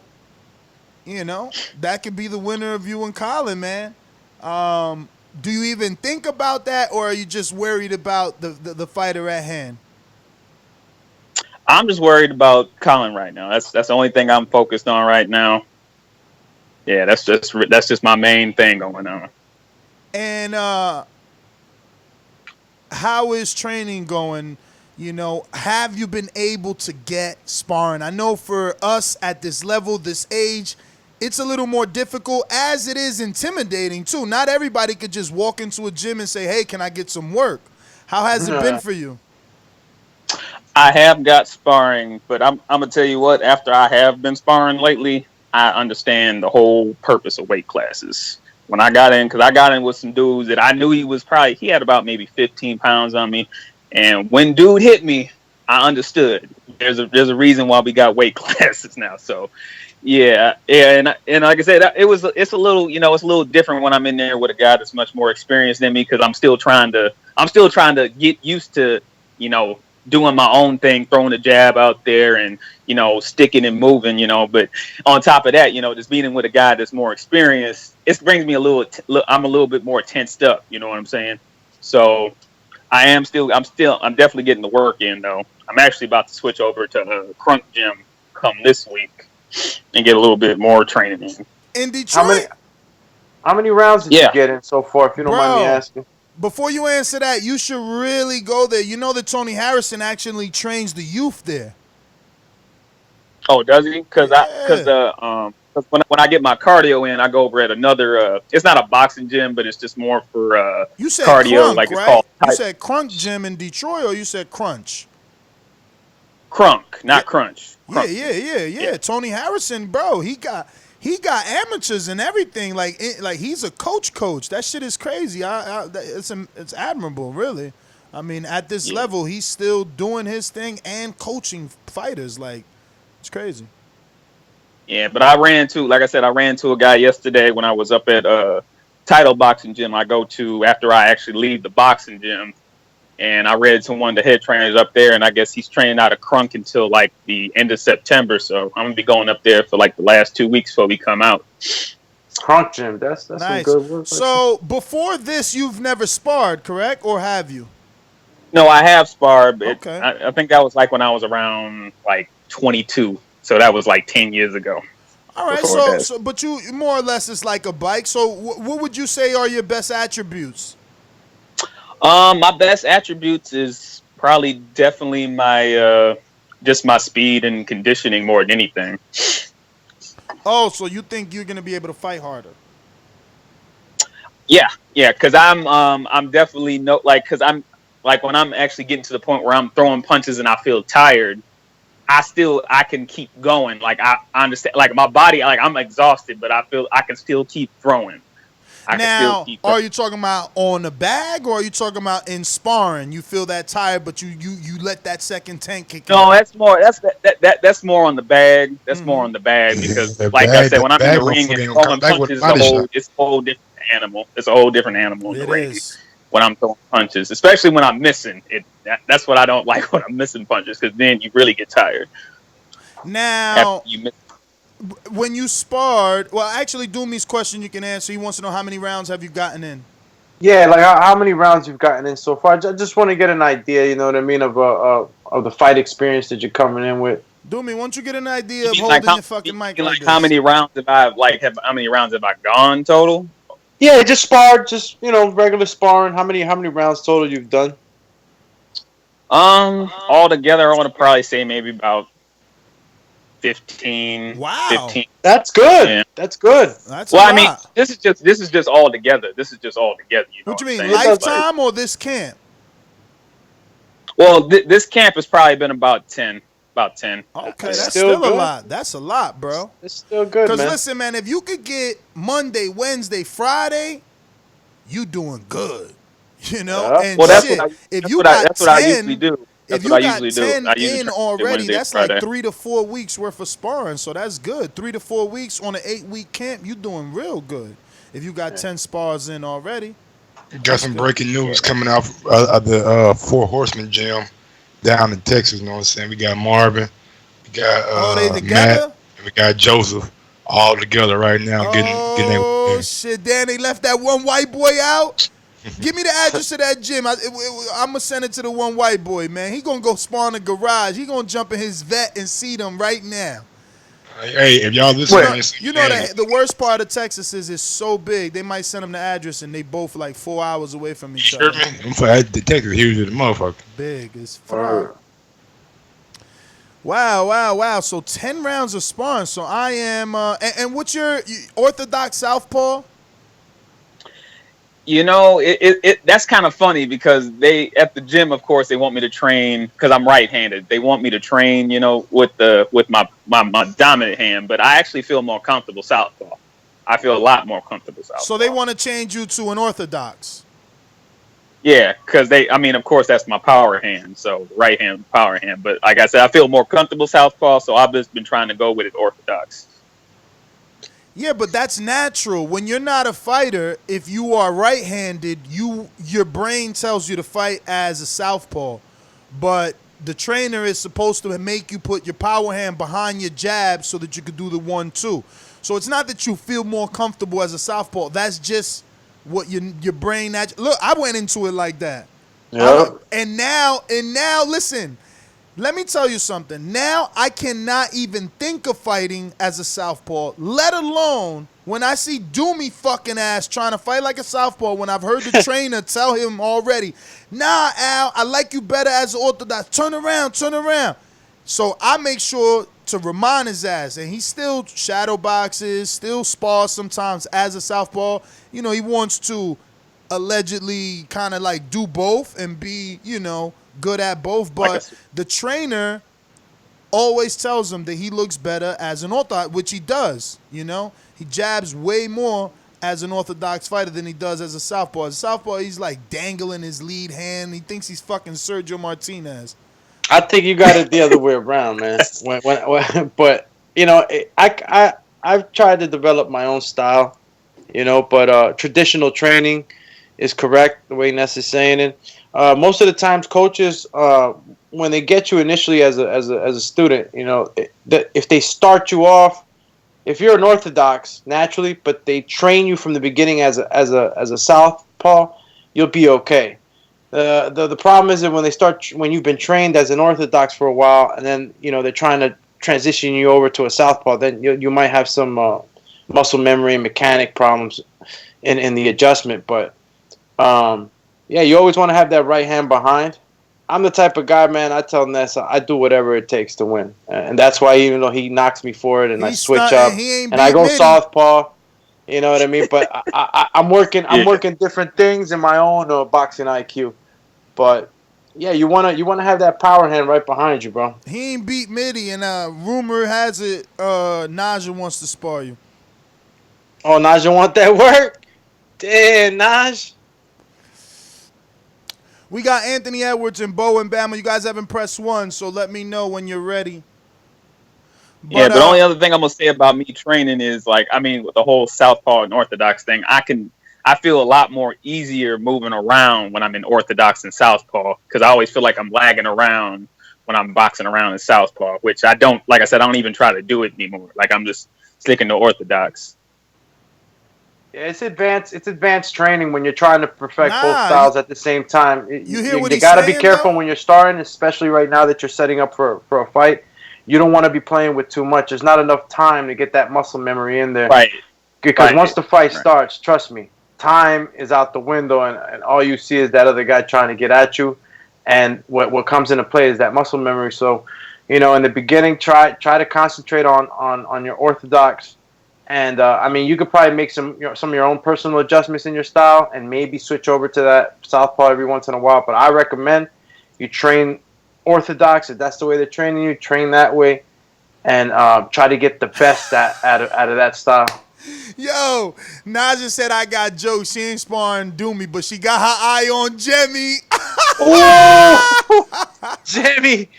could be the winner of you and Collin, man. Do you even think about that, or are you just worried about the fighter at hand? I'm just worried about Collin right now. That's the only thing I'm focused on right now. Yeah, that's just my main thing going on. And how is training going? Have you been able to get sparring? I know for us at this level, this age, it's a little more difficult, as it is intimidating too. Not everybody could just walk into a gym and say, "Hey, can I get some work?" How has it been for you? I have got sparring, but I'm gonna tell you what. After I have been sparring lately, I understand the whole purpose of weight classes. When I got in, because I got in with some dudes that I knew he had about maybe 15 pounds on me, and when dude hit me, I understood. There's a reason why we got weight classes now. So, yeah, and like I said, it's a little different when I'm in there with a guy that's much more experienced than me, because I'm still trying to get used to doing my own thing, throwing a jab out there and, sticking and moving, but on top of that, just being with a guy that's more experienced, it brings me I'm a little bit more tensed up. You know what I'm saying? So I'm definitely getting the work in though. I'm actually about to switch over to Crunk Gym come this week and get a little bit more training in. In Detroit? How many rounds did you get in so far, if you don't mind me asking? Before you answer that, you should really go there. You know that Tony Harrison actually trains the youth there. Oh, does he? Because when I get my cardio in, I go over at another. It's not a boxing gym, but it's just more for you said cardio. Crunk, like right? It's called. You said Crunk Gym in Detroit, or you said Crunch? Crunk, not Crunch. Crunk. Yeah. Tony Harrison, bro, he got amateurs and everything. Like he's a coach. That shit is crazy. It's admirable, really. I mean, at this level, he's still doing his thing and coaching fighters. Like, it's crazy. Yeah, but I ran to a guy yesterday when I was up at Title Boxing Gym I go to after I actually leave the boxing gym. And I read to one of the head trainers up there, and I guess he's training out of Crunk until like the end of September. So I'm gonna be going up there for like the last 2 weeks before we come out. Crunk Gym, that's nice. Some good work. So before this, you've never sparred, correct, or have you? No, I have sparred, but okay. I think that was like when I was around like 22. So that was like 10 years ago. All right, so but you more or less it's like a bike. So what would you say are your best attributes? My best attributes is probably definitely my just my speed and conditioning more than anything. Oh, so you think you're gonna be able to fight harder? Yeah, because I'm definitely because I'm like when I'm actually getting to the point where I'm throwing punches and I feel tired, I can keep going. Like I understand, like my body, like I'm exhausted, but I feel I can still keep throwing. Now, are you talking about on the bag, or are you talking about in sparring? You feel that tired, but you let that second tank kick in. No, that's more more on the bag. That's more on the bag because, like I said, when I'm in the ring and throwing punches, it's a whole different animal. It's a whole different animal in the ring when I'm throwing punches, especially when I'm missing it. That's what I don't like when I'm missing punches, because then you really get tired. Now, when you sparred, well, actually, Doomie's question you can answer. He wants to know how many rounds have you gotten in? Yeah, like how many rounds you've gotten in so far. I just want to get an idea, you know what I mean, of the fight experience that you're coming in with. Doomie, won't you get an idea of holding your fucking mic like this? How many rounds have how many rounds have I gone total? Yeah, just sparred, just regular sparring. How many rounds total you've done? All together, I want to probably say maybe about 15. Wow, 15. That's good. Yeah. That's good. That's I mean, this is just all together. This is just all together. You know what you mean, lifetime or this camp? Well, this camp has probably been about 10. Okay, that's still a lot. That's a lot, bro. It's still good, man. Because listen, man, if you could get Monday, Wednesday, Friday, you doing good. You know, and well, that's shit, what I usually do. If you got 10 in already, that's like 3 to 4 weeks worth of sparring. So that's good. 3 to 4 weeks on an 8-week camp, you doing real good. If you got 10 spars in already. Got some breaking news coming out of the Four Horsemen gym down in Texas. You know what I'm saying? We got Marvin, we got they Matt, and we got Joseph all together right now. Getting shit, Dan, they left that one white boy out. Give me the address of that gym. I'm going to send it to the one white boy, man. He going to go spawn in the garage. He going to jump in his vet and see them right now. Hey, if y'all listen, you know that the worst part of Texas is it's so big, they might send them the address and they both like 4 hours away from each other. Man. The Texas huge as the motherfucker. Big as fuck. Wow. So 10 rounds of sparring. So I am, and what's your orthodox southpaw? You know, that's kind of funny because they at the gym, of course, they want me to train because I'm right-handed. They want me to train, with my dominant hand, but I actually feel more comfortable southpaw. I feel a lot more comfortable southpaw. So they want to change you to an orthodox. Yeah, because of course, that's my power hand, so right hand, power hand. But like I said, I feel more comfortable southpaw, so I've just been trying to go with it orthodox. Yeah, but that's natural. When you're not a fighter, if you are right-handed, your brain tells you to fight as a southpaw. But the trainer is supposed to make you put your power hand behind your jab so that you could do the 1-2. So it's not that you feel more comfortable as a southpaw. That's just what your brain. Look, I went into it like that. Yeah. And now, listen. Let me tell you something. Now I cannot even think of fighting as a southpaw, let alone when I see Doomie fucking ass trying to fight like a southpaw when I've heard the trainer tell him already, nah, Al, I like you better as an orthodox. Turn around. So I make sure to remind his ass, and he still shadow boxes, still spars sometimes as a southpaw. He wants to allegedly kind of like do both and be, good at both, but the trainer always tells him that he looks better as an orthodox, which he does. He jabs way more as an orthodox fighter than he does as a southpaw. As a southpaw, he's like dangling his lead hand. He thinks he's fucking Sergio Martinez. I think you got it the other way around, man. But I've tried to develop my own style, but traditional training is correct the way Ness is saying it. Most of the times, coaches, when they get you initially as a student, if they start you off, if you're an orthodox naturally, but they train you from the beginning as a southpaw, you'll be okay. The problem is that when you've been trained as an orthodox for a while, and then they're trying to transition you over to a southpaw, then you might have some muscle memory and mechanic problems in the adjustment. But yeah, you always want to have that right hand behind. I'm the type of guy, man. I tell Nessa, I do whatever it takes to win, and that's why even though he knocks me for it, and I switch up, and I go southpaw, you know what I mean. But I'm working different things in my own boxing IQ. But yeah, you wanna have that power hand right behind you, bro. He ain't beat Mide, and rumor has it Naja wants to spar you. Oh, Naja want that work? Damn, Naj. We got Anthony Edwards and Bo and Bama. You guys haven't pressed one, so let me know when you're ready. But the only other thing I'm gonna say about me training is, like, I mean, with the whole southpaw and orthodox thing, I feel a lot more easier moving around when I'm in orthodox and southpaw, because I always feel like I'm lagging around when I'm boxing around in southpaw, which I don't. Like I said, I don't even try to do it anymore. Like, I'm just sticking to orthodox. Yeah, it's advanced training when you're trying to perfect both styles at the same time. You gotta be careful when you're starting, especially right now that you're setting up for a fight. You don't want to be playing with too much. There's not enough time to get that muscle memory in there. Right. Because once the fight starts, trust me, time is out the window, and all you see is that other guy trying to get at you. And what comes into play is that muscle memory. So, in the beginning, try to concentrate on your orthodox. And I mean, you could probably make some of your own personal adjustments in your style, and maybe switch over to that southpaw every once in a while. But I recommend you train orthodox. If that's the way they're training you, train that way, and try to get the best out of that style. Yo, Naja said I got jokes. She ain't sparring Doomy, but she got her eye on Jemmy. Jemmy.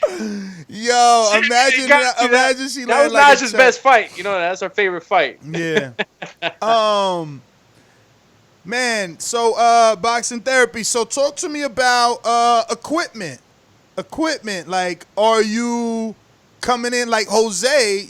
Yo, imagine she that was like Naja's best fight. That's her favorite fight. Yeah. Man, so boxing therapy. So talk to me about equipment. Like, are you coming in like Jose?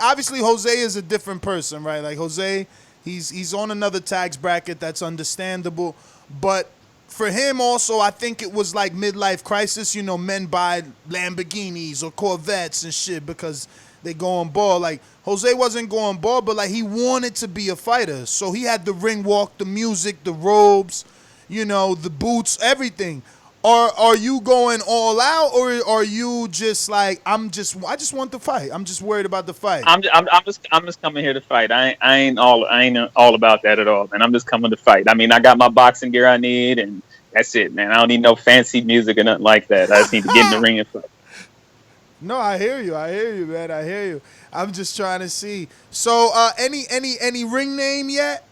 Obviously Jose is a different person, right? Like Jose, he's on another tax bracket. That's understandable. But for him also, I think it was like midlife crisis. Men buy Lamborghinis or Corvettes and shit because they go on ball. Like, Jose wasn't going ball, but like he wanted to be a fighter. So he had the ring walk, the music, the robes, the boots, everything. Are you going all out, or are you just like, I just want the fight. I'm just worried about the fight. I'm just coming here to fight. I ain't all about that at all, man. I'm just coming to fight. I mean, I got my boxing gear I need, and that's it, man. I don't need no fancy music or nothing like that. I just need to get in the ring and fight. No, I hear you, man. I hear you. I'm just trying to see. So, any ring name yet?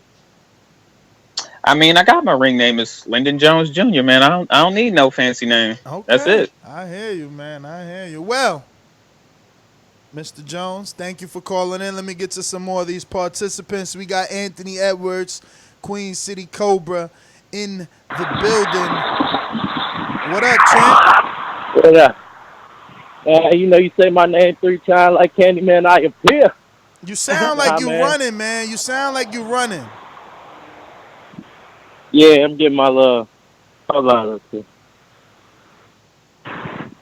I mean, I got my ring name is Lyndon Jones Jr., man. I don't need no fancy name. Okay. That's it. I hear you, man. I hear you. Well, Mr. Jones, thank you for calling in. Let me get to some more of these participants. We got Anthony Edwards, Queen City Cobra, in the building. What up, champ? What up? You say my name 3 times like Candyman, I appear. You sound like you running, man. You sound like you running. Yeah, I'm getting my little. Hold on.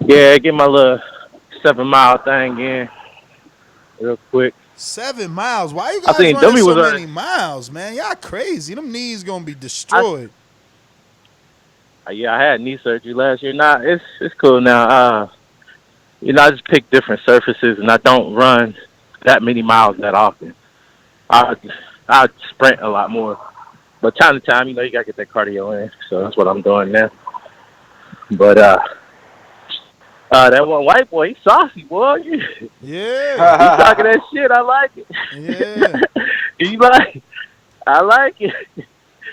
Yeah, get my little 7-mile thing in real quick. 7 miles? Why you guys running so many miles, man? Y'all crazy. Them knees gonna be destroyed. I had knee surgery last year. Nah, it's cool now. I just pick different surfaces, and I don't run that many miles that often. I sprint a lot more. But time to time, you gotta get that cardio in. So that's what I'm doing now. But that one white boy, he's saucy, boy. Yeah. He's talking that shit. I like it. Yeah. I like it.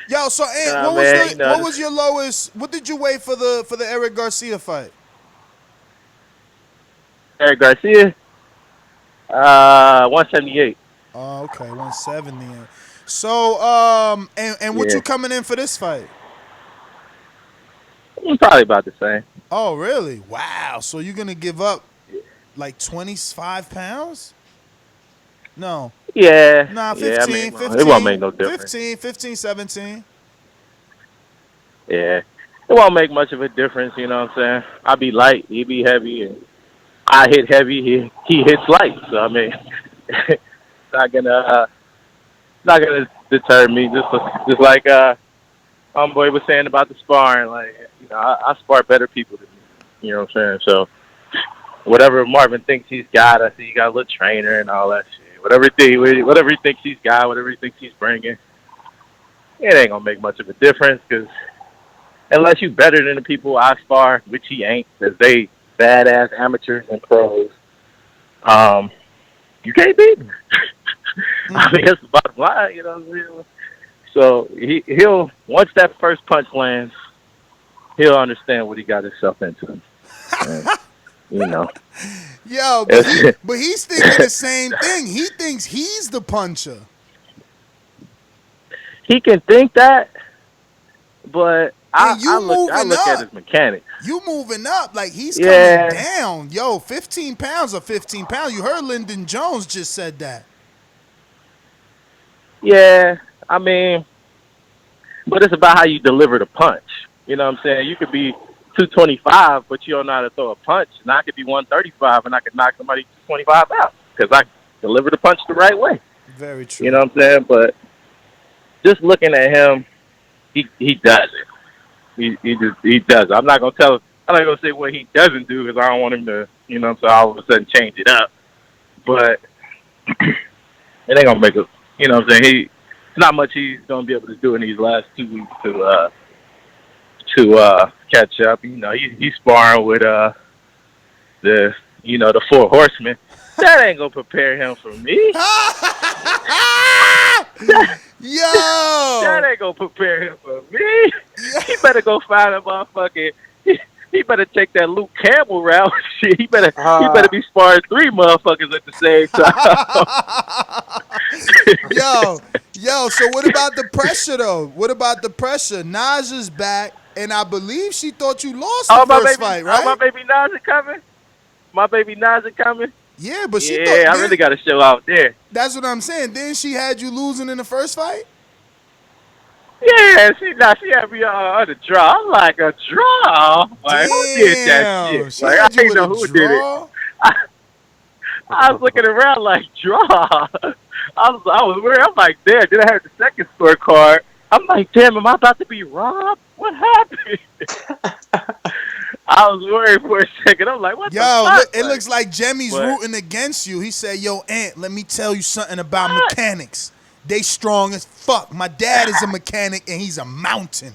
Yo, so Ant, what was your lowest? What did you weigh for the Eric Garcia fight? Eric Garcia, 178. Oh, okay, 170. So, and what you coming in for this fight? Probably about the same. Oh, really? Wow. So you're gonna give up like 25 pounds? No. Yeah. Nah, 15, 15. It won't make no difference. 15, 17. Yeah. It won't make much of a difference, you know what I'm saying? I'll be light, he'll be heavy, and I hit heavy, he hits light. So I mean, it's not gonna deter me. Just like homeboy was saying about the sparring. Like, you know, I spar better people than me. You know what I'm saying? So whatever Marvin thinks he's got, I see you got a little trainer and all that shit. Whatever he thinks he's got, whatever he thinks he's bringing, it ain't gonna make much of a difference. Because unless you better than the people I spar, which he ain't, because they badass amateurs and pros, you can't beat him. I mean, that's the bottom line, you know what I'm saying? So he'll once that first punch lands, he'll understand what he got himself into. And, you know. Yo, but he's thinking the same thing. He thinks he's the puncher. He can think that, but I look at his mechanics. You moving up, like he's coming down. Yo, 15 pounds or 15 pounds. You heard Lyndon Jones just said that. Yeah, I mean, but it's about how you deliver the punch. You know what I'm saying? You could be 225, but you don't know how to throw a punch. And I could be 135, and I could knock somebody 225 out because I deliver the punch the right way. Very true. You know what I'm saying? But just looking at him, he does it. He does it. I'm not gonna say what he doesn't do because I don't want him to, you know, so all of a sudden change it up. But it ain't gonna make a, you know what I'm saying? It's not much he's gonna be able to do in these last 2 weeks to catch up. You know, he's sparring with the Four Horsemen. That ain't gonna prepare him for me. Yo! That ain't gonna prepare him for me. He better go find a motherfucking. He better take that Luke Campbell route. Shit, he better be sparring 3 motherfuckers at the same time. Yo. So what about the pressure though? What about the pressure? Naja's back, and I believe she thought you lost the first fight, right? My baby Naja coming. My baby Naja coming. Yeah, but she thought. Yeah, I really got to show out there. That's what I'm saying. Then she had you losing in the first fight. Yeah, she had me on the draw. I'm like, a draw? Like, who did that shit? She like, had I you didn't know who did it. I was looking around like, draw? I was worried. I'm like, damn, did I have the second scorecard? I'm like, damn, am I about to be robbed? What happened? I was worried for a second. I'm like, what the fuck? It looks like Jemmy's rooting against you. He said, yo, Ant, let me tell you something about mechanics. They strong as fuck. My dad is a mechanic, and he's a mountain.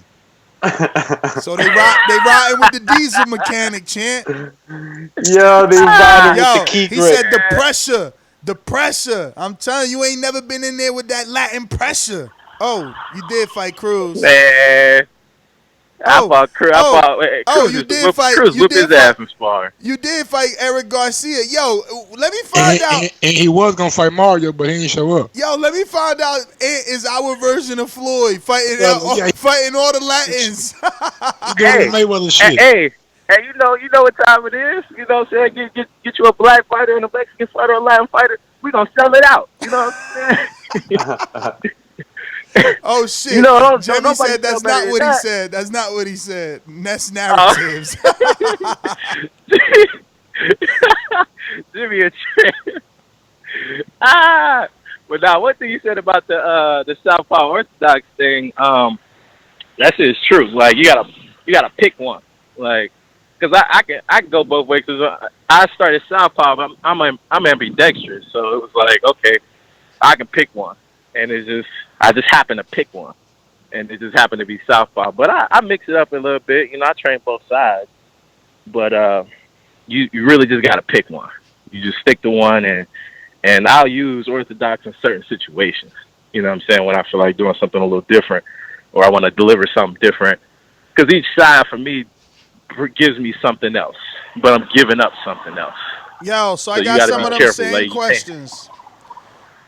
So they riding with the diesel mechanic, champ. Yo, they riding with the key grip. He said the pressure. I'm telling you, ain't never been in there with that Latin pressure. Oh, you did fight Cruz. Man. I fought Cruz. You did fight. Cruz whipped his ass from sparring. You did fight Eric Garcia. Yo, let me find out. And he was gonna fight Mario, but he didn't show up. Yo, let me find out. Ant is our version of Floyd fighting all the Latins. Hey, you know what time it is. You know what I'm saying? Get you a black fighter and a Mexican fighter, or a Latin fighter. We gonna sell it out. You know what I'm saying? Oh shit! You know, Jimmy said that's not what he said. That's not what he said. That's narratives. Jimmy a trip. But now, one thing you said about the Southpaw Orthodox thing, that shit is true. Like you gotta pick one. Like, cause I can go both ways. Cause I started Southpaw, but I'm ambidextrous, so it was like, okay, I can pick one, and I just happened to pick one, and it just happened to be Southpaw. But I mix it up a little bit. You know, I train both sides. But you really just got to pick one. You just stick to one, and I'll use Orthodox in certain situations. You know what I'm saying? When I feel like doing something a little different, or I want to deliver something different. Because each side, for me, gives me something else. But I'm giving up something else. Yo, so I got some of them same questions.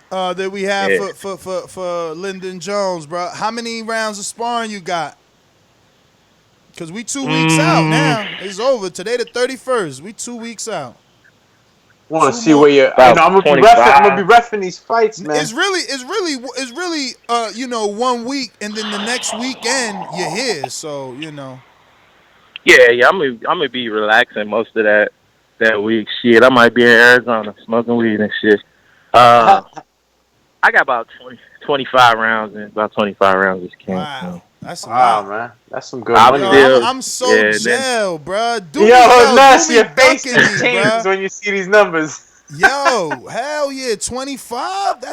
That we have for Lyndon Jones, bro. How many rounds of sparring you got? Because we 2 weeks out now. It's over. Today the 31st. We 2 weeks out. Want to see where you're. I'm gonna be reffing these fights, man. It's really 1 week, and then the next weekend you're here. So you know. Yeah. I'm gonna be relaxing most of that that week. Shit, I might be in Arizona smoking weed and shit. I got about 25 rounds in. About 25 rounds this camp. Wow. That's a Wow, lot. man. That's some good money. I'm so jailed, bro. Ness, your face ducking me, changes bro. when you see these numbers. Yo, hell yeah, 25.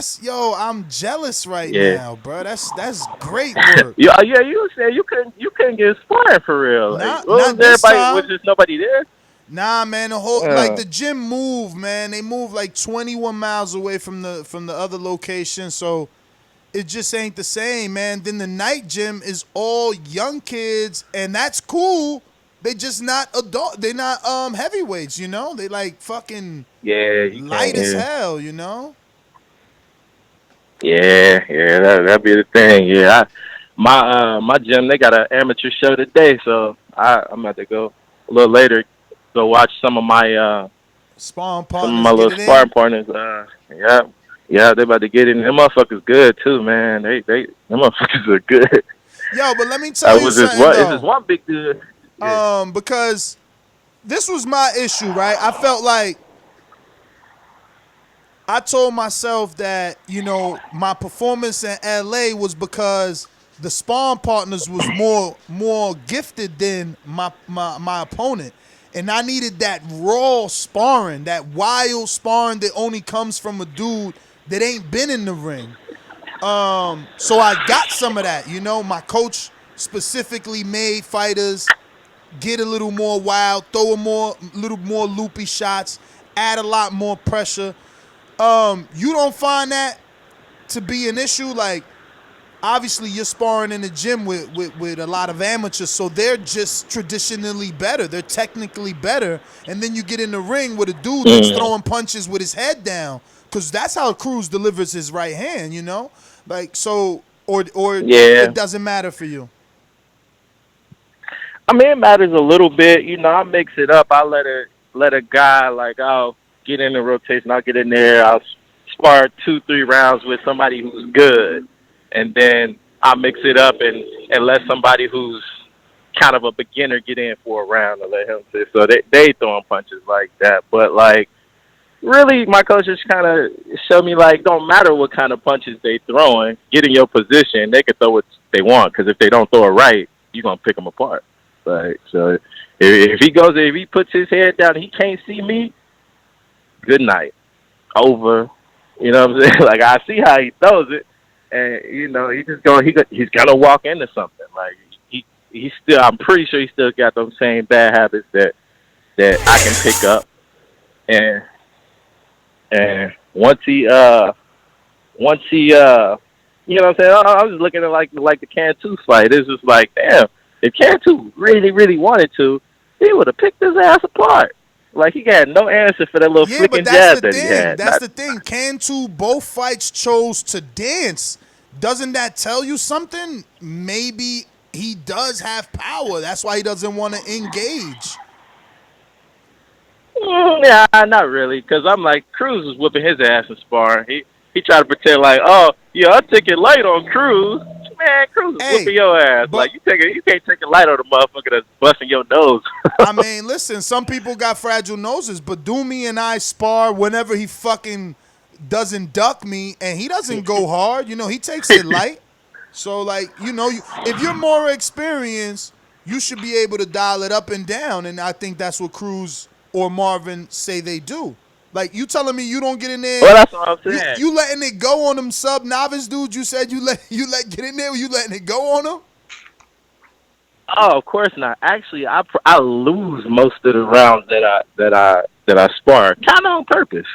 I'm jealous right now, bro. That's great work. Yeah, you said you couldn't get sparring for real. Not was this everybody? time. Was just nobody there? Nah, man. The whole like the gym moved, man. They moved like 21 miles away from the other location, so it just ain't the same, man. Then the night gym is all young kids, and that's cool. They just not adult. They not heavyweights, you know. They like fucking light as hell, you know. Yeah, that'd be the thing. Yeah, my gym, they got an amateur show today, so I'm about to go a little later, go watch some of my sparring partners. Some of my little sparring partners. Yeah, they about to get in. Them motherfuckers good too, man. Them motherfuckers are good. Yo, but let me tell you something though. It's just one big dude. Yeah. Because this was my issue, right? I felt like I told myself that, you know, my performance in LA was because the sparring partners was more gifted than my opponent. And I needed that raw sparring, that wild sparring that only comes from a dude that ain't been in the ring. So I got some of that, you know. My coach specifically made fighters get a little more wild, throw a little more loopy shots, add a lot more pressure. You don't find that to be an issue? Like, obviously you're sparring in the gym with a lot of amateurs, so they're just traditionally better. They're technically better. And then you get in the ring with a dude that's throwing punches with his head down, because that's how Cruz delivers his right hand, you know? Like, so, or it doesn't matter for you? I mean, it matters a little bit. You know, I mix it up. I let a guy, like, I'll get in the rotation. I'll get in there. I'll spar 2-3 rounds with somebody who's good. And then I'll mix it up and let somebody who's kind of a beginner get in for a round and let him sit. So they throwing punches like that. But, like, really, my coach just kind of showed me, like, don't matter what kind of punches they throwing. Get in your position. They can throw what they want, because if they don't throw it right, you're going to pick them apart. Like, so if he puts his head down and he can't see me, good night. Over. You know what I'm saying? Like, I see how he throws it, and, you know, he's gonna walk into something. Like, he's still, I'm pretty sure he still got those same bad habits that I can pick up. And once he you know what I'm saying? I was just looking at like the Cantu fight. It's just like, damn, if Cantu really, really wanted to, he would have picked his ass apart. Like, he had no answer for that little flicking jab that he had. That's the thing. Cantu, both fights chose to dance. Doesn't that tell you something? Maybe he does have power. That's why he doesn't want to engage. Yeah, not really, because I'm like, Cruz was whooping his ass in sparring. He tried to pretend like, oh, yeah, I took it light on Cruz. Man, Cruz is whooping your ass. Like, you can't take it light on the motherfucker that's busting your nose. I mean, listen, some people got fragile noses, but Doomy and I spar whenever he fucking doesn't duck me, and he doesn't go hard. You know, he takes it light. So, like, you know, if you're more experienced, you should be able to dial it up and down, and I think that's what Cruz or Marvin say they do. Like, you telling me you don't get in there? Well, that's what I'm saying. You letting it go on them sub-novice dudes? You said you let get in there? You letting it go on them? Oh, of course not. Actually, I lose most of the rounds that I spar, kind of on purpose.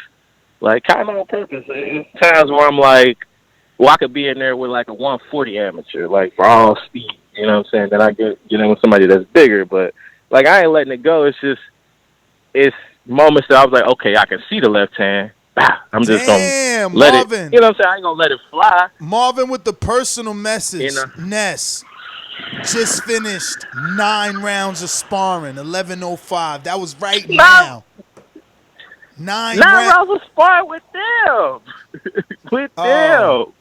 Like, kind of on purpose. It's times where I'm like, well, I could be in there with like a 140 amateur, like, for all speed. You know what I'm saying? Then I get in with somebody that's bigger, but like, I ain't letting it go. It's moments that I was like, okay, I can see the left hand. I'm just going to let Marvin. it. You know what I'm saying? I ain't going to let it fly. Marvin with the personal message. You know? Ness just finished 9 rounds of sparring, 11:05. That was right now. 9 rounds of sparring with them. With them.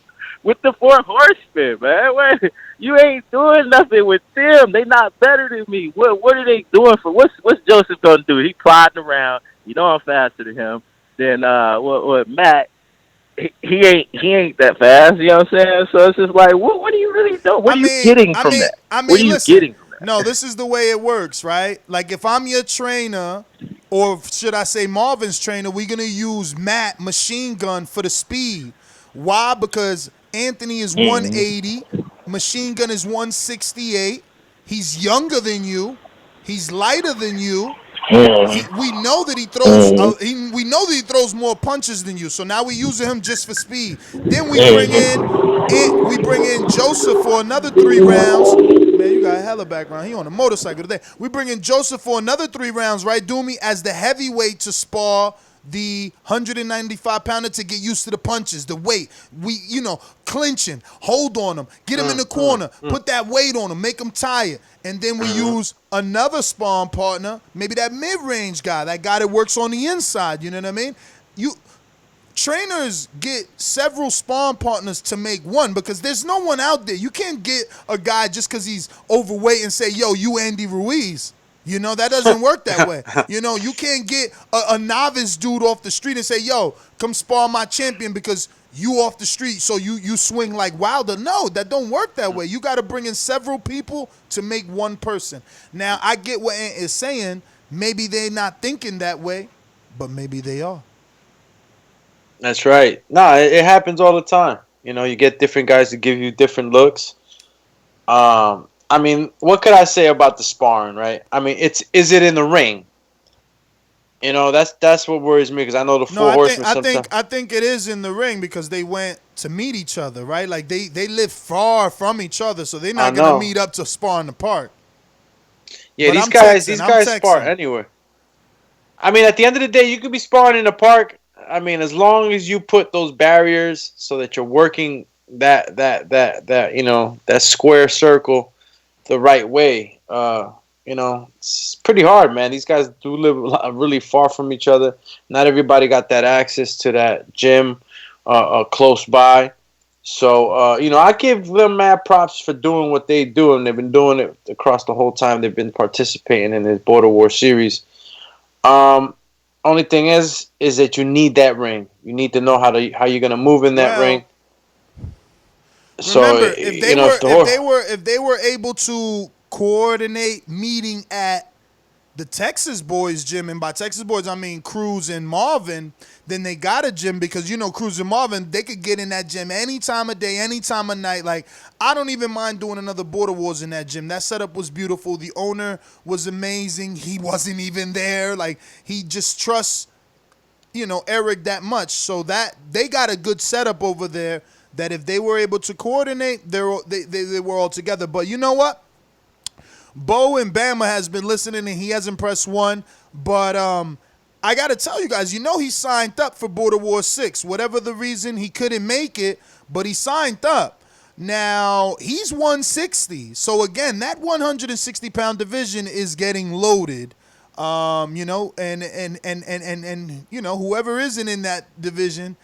With the 4 horsemen, man. Wait, you ain't doing nothing with them. They not better than me. What are they doing for? What's Joseph gonna do? He plodding around, You know I'm faster than him. Then what Matt, he ain't that fast. You know what I'm saying? So it's just like, what are you really doing? What are you getting from that? What are you getting from that? No, this is the way it works, right? Like if I'm your trainer, or should I say Marvin's trainer, we're going to use Matt Machine Gun for the speed. Why? Because Anthony is 180, Machine Gun is 168. He's younger than you. He's lighter than you. We know that he throws. We know that he throws more punches than you. So now we're using him just for speed. Then we bring in Joseph for another 3 rounds. Man, you got a hella background. He on a motorcycle today. We bring in Joseph for another 3 rounds, right, Doomy, as the heavyweight to spar the 195-pounder to get used to the punches, the weight. We, clinching, hold on him, get him in the corner, put that weight on him, make him tired. And then we use another sparring partner, maybe that mid-range guy, that guy that works on the inside, you know what I mean? Trainers get several sparring partners to make one because there's no one out there. You can't get a guy just because he's overweight and say, yo, you Andy Ruiz. That doesn't work that way. You can't get a novice dude off the street and say, yo, come spar my champion because you off the street, so you swing like Wilder. No, that don't work that way. You got to bring in several people to make one person. Now, I get what Ant is saying. Maybe they're not thinking that way, but maybe they are. That's right. No, it happens all the time. You get different guys that give you different looks. I mean, what could I say about the sparring, right? I mean, is it in the ring? That's what worries me because I know the Four Horsemen sometimes. I think it is in the ring because they went to meet each other, right? Like they live far from each other, so they're not gonna meet up to spar in the park. Yeah, these guys spar anywhere. I mean, at the end of the day, you could be sparring in the park. I mean, as long as you put those barriers so that you're working that square circle the right way. It's pretty hard, man. These guys do live really far from each other. Not everybody got that access to that gym close by. So, I give them mad props for doing what they do, and they've been doing it across the whole time they've been participating in this Border War series. Only thing is that you need that ring. You need to know how you're gonna move in that ring. So remember, if they were able to coordinate meeting at the Texas Boys gym, and by Texas Boys I mean Cruz and Marvin, then they got a gym because Cruz and Marvin, they could get in that gym any time of day, any time of night. Like, I don't even mind doing another Border Wars in that gym. That setup was beautiful. The owner was amazing. He wasn't even there. Like, he just trusts Eric that much, so that they got a good setup over there. That if they were able to coordinate, they were all together. But you know what? Bo and Bama has been listening, and he hasn't pressed one. But I got to tell you guys, he signed up for Border War 6. Whatever the reason, he couldn't make it, but he signed up. Now, he's 160. So, again, that 160-pound division is getting loaded. And whoever isn't in that division,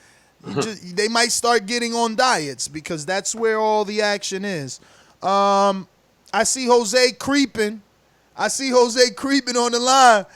they might start getting on diets because that's where all the action is. I see Jose creeping. on the line.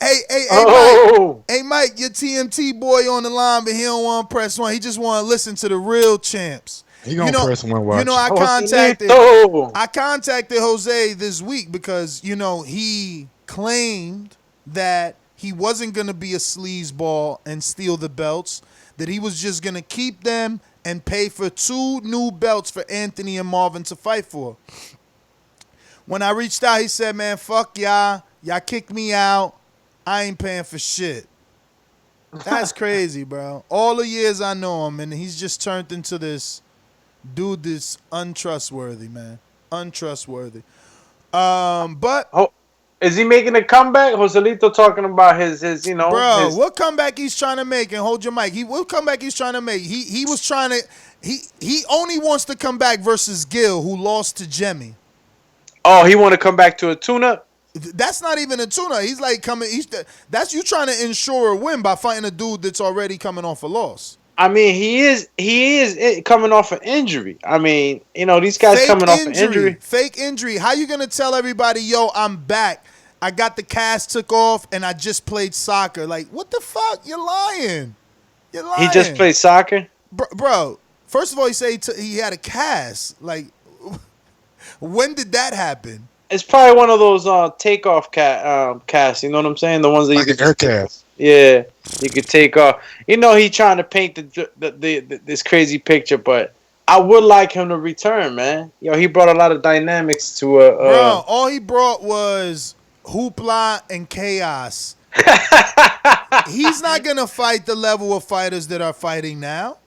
Hey, Mike, your TMT boy on the line, but he don't want to press one. He just want to listen to the real champs. He gonna press one watch. I contacted Jose this week because he claimed that he wasn't gonna be a sleazeball and steal the belts. That he was just going to keep them and pay for 2 new belts for Anthony and Marvin to fight for. When I reached out, he said, man, fuck y'all. Y'all kicked me out. I ain't paying for shit. That's crazy, bro. All the years I know him, and he's just turned into this dude that's untrustworthy, man. Untrustworthy. But... Is he making a comeback? Joselito talking about his Bro, what comeback he's trying to make? And hold your mic. What comeback he's trying to make? He was trying to... He only wants to come back versus Gil, who lost to Jemmy. Oh, he want to come back to a tuna? That's not even a tuna. He's like coming... That's you trying to ensure a win by fighting a dude that's already coming off a loss. I mean, he is coming off an injury. I mean, these guys coming off an injury. Fake injury. How you going to tell everybody, yo, I'm back, I got the cast took off and I just played soccer. Like, what the fuck? You're lying. You're lying. He just played soccer? Bro, first of all, he said he had a cast. Like, when did that happen? It's probably one of those takeoff casts. You know what I'm saying? The ones that like you could air cast. Yeah, you could take off. You know, he trying to paint this crazy picture, but I would like him to return, man. Yo, he brought a lot of dynamics to Bro, all he brought was hoopla and chaos. He's not gonna fight the level of fighters that are fighting now.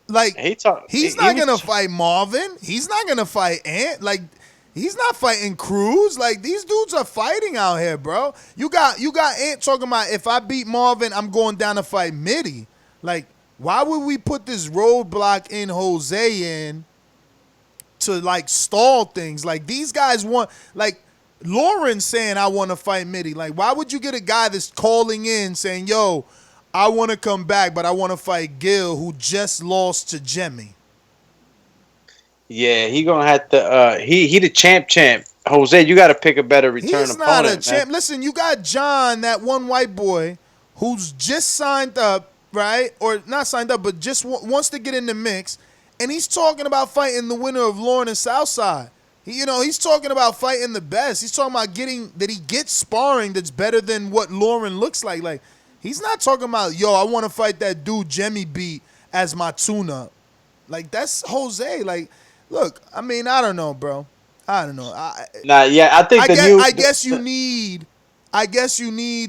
Like he's not gonna fight Marvin. He's not gonna fight Ant. Like he's not fighting Cruz. Like these dudes are fighting out here, bro. You got Ant talking about if I beat Marvin, I'm going down to fight Mide. Like why would we put this roadblock in Jose in to like stall things? Like these guys want like. Loren saying, I want to fight Mide. Like, why would you get a guy that's calling in saying, yo, I want to come back, but I want to fight Gil, who just lost to Jemmy? Yeah, he going to have to, he the champ. Jose, you got to pick a better return opponent. He's not a champ. Listen, you got John, that one white boy, who's just signed up, right? Or not signed up, but just wants to get in the mix. And he's talking about fighting the winner of Loren and SouthSide. He's talking about fighting the best. He's talking about he gets sparring that's better than what Loren looks like. Like, he's not talking about, yo, I want to fight that dude Jemmy beat as my tune-up. Like, that's Jose. Like, look, I mean, I don't know, bro. I don't know. I guess you need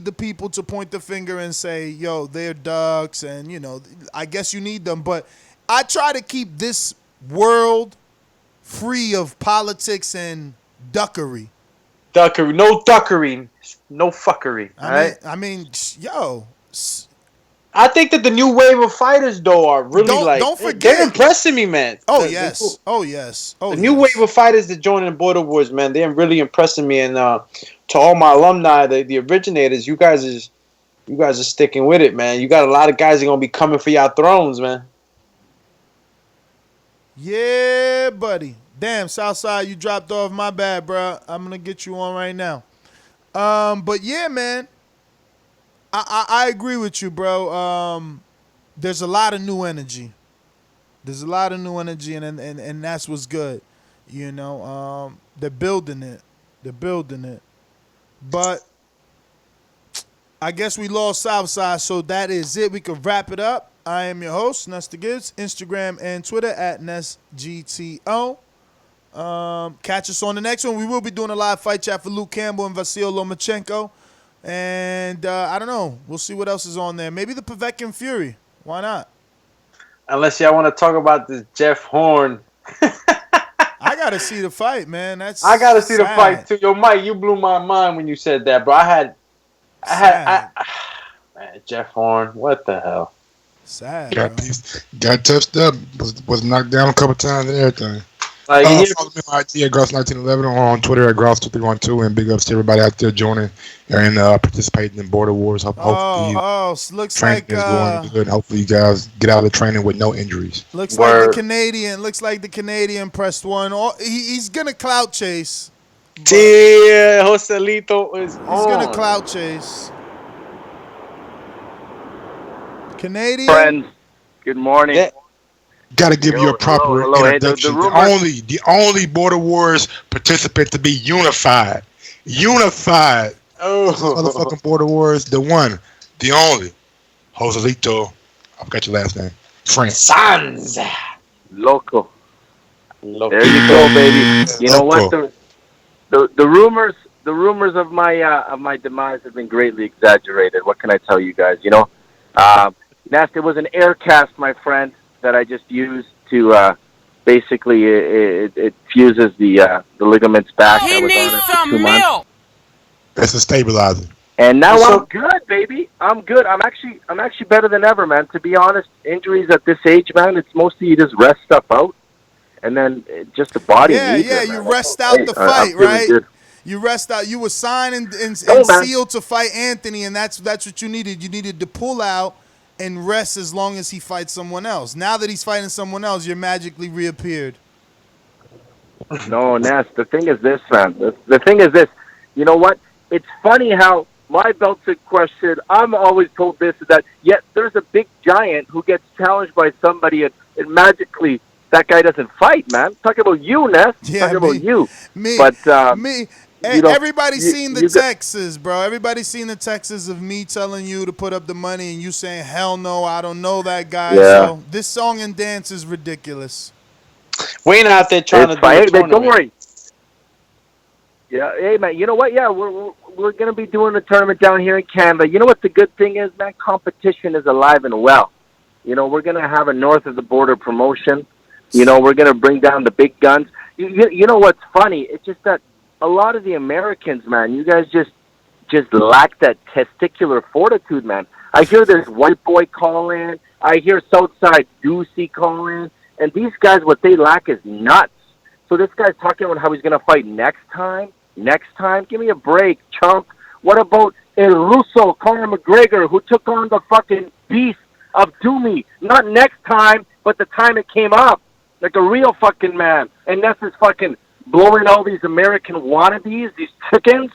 the people to point the finger and say, yo, they're ducks, and, I guess you need them. But I try to keep this world free of politics and duckery. No duckery. No fuckery. I mean, yo. I think that the new wave of fighters, though, are really don't forget. They're impressing me, man. Yes. The new wave of fighters that join in Border Wars, man, they're really impressing me. And to all my alumni, the originators, you guys are sticking with it, man. You got a lot of guys that are going to be coming for y'all thrones, man. Yeah, buddy. Damn, Southside, you dropped off. My bad, bro. I'm gonna get you on right now. But yeah, man, I agree with you, bro. There's a lot of new energy. And that's what's good. They're building it. But I guess we lost Southside, so that is it. We could wrap it up. I am your host, Nesta Gibbs, Instagram and Twitter at NestGTO. Catch us on the next one. We will be doing a live fight chat for Luke Campbell and Vasil Lomachenko. And I don't know. We'll see what else is on there. Maybe the Povetkin Fury. Why not? Unless y'all want to talk about this Jeff Horn. I got to see the fight, man. I got to see the fight, too. Yo, Mike, you blew my mind when you said that, bro. Man, Jeff Horn, what the hell? Sad, got touched up, was knocked down a couple times and everything. Follow me on IG at Gross1911 or on Twitter at Gross2312, and big ups to everybody out there joining and participating in Border Wars. Hopefully, looks training is going good. Hopefully, you guys get out of the training with no injuries. Looks like the Canadian pressed one. He's gonna clout chase. Yeah, Joselito is on. He's gonna clout chase. Canadian friends, good morning. Yeah. Got to give you a proper introduction. The only Border Wars participant to be unified. Motherfucking Border Wars, the one, the only, Joselito. I forgot your last name. Frank Sanz. Loco. There you go, baby. You know what? The rumors of my demise have been greatly exaggerated. What can I tell you guys? Nast, it was an air cast, my friend, that I just used to basically it fuses the ligaments back. He needs some milk. That's a stabilizer. And now I'm good, baby. I'm good. I'm actually better than ever, man. To be honest, injuries at this age, man, it's mostly you just rest stuff out, and then just the body. You rest out the fight, right? Good. You rest out. You were signed and sealed to fight Anthony, and that's what you needed. You needed to pull out and rest as long as he fights someone else. Now that he's fighting someone else, you're magically reappeared. No, Ness, the thing is this, man. The thing is this. You know what? it's funny how my belt's in question. I'm always told this and that. Yet there's a big giant who gets challenged by somebody, and magically that guy doesn't fight, man. Talking about you, Ness. Yeah, Talking about you. Me. But me. You know, everybody's seen the texts, bro. Everybody's seen the texts of me telling you to put up the money and you saying, hell no, I don't know that guy. Yeah. So this song and dance is ridiculous. We ain't out there trying to do a tournament. Don't worry. Yeah, hey, man, you know what? Yeah, we're going to be doing a tournament down here in Canada. You know what the good thing is, man? Competition is alive and well. You know, we're going to have a north of the border promotion. You know, we're going to bring down the big guns. You know what's funny? It's just that a lot of the Americans, man, you guys just lack that testicular fortitude, man. I hear this white boy call in. I hear SouthSide Deucie call in. And these guys, what they lack is nuts. So this guy's talking about how he's going to fight next time. Next time? Give me a break, chump. What about El Russo, Conor McGregor, who took on the fucking beast of Doomie? Not next time, but the time it came up. Like a real fucking man. And Ness is fucking blowing all these American wannabes, these chickens,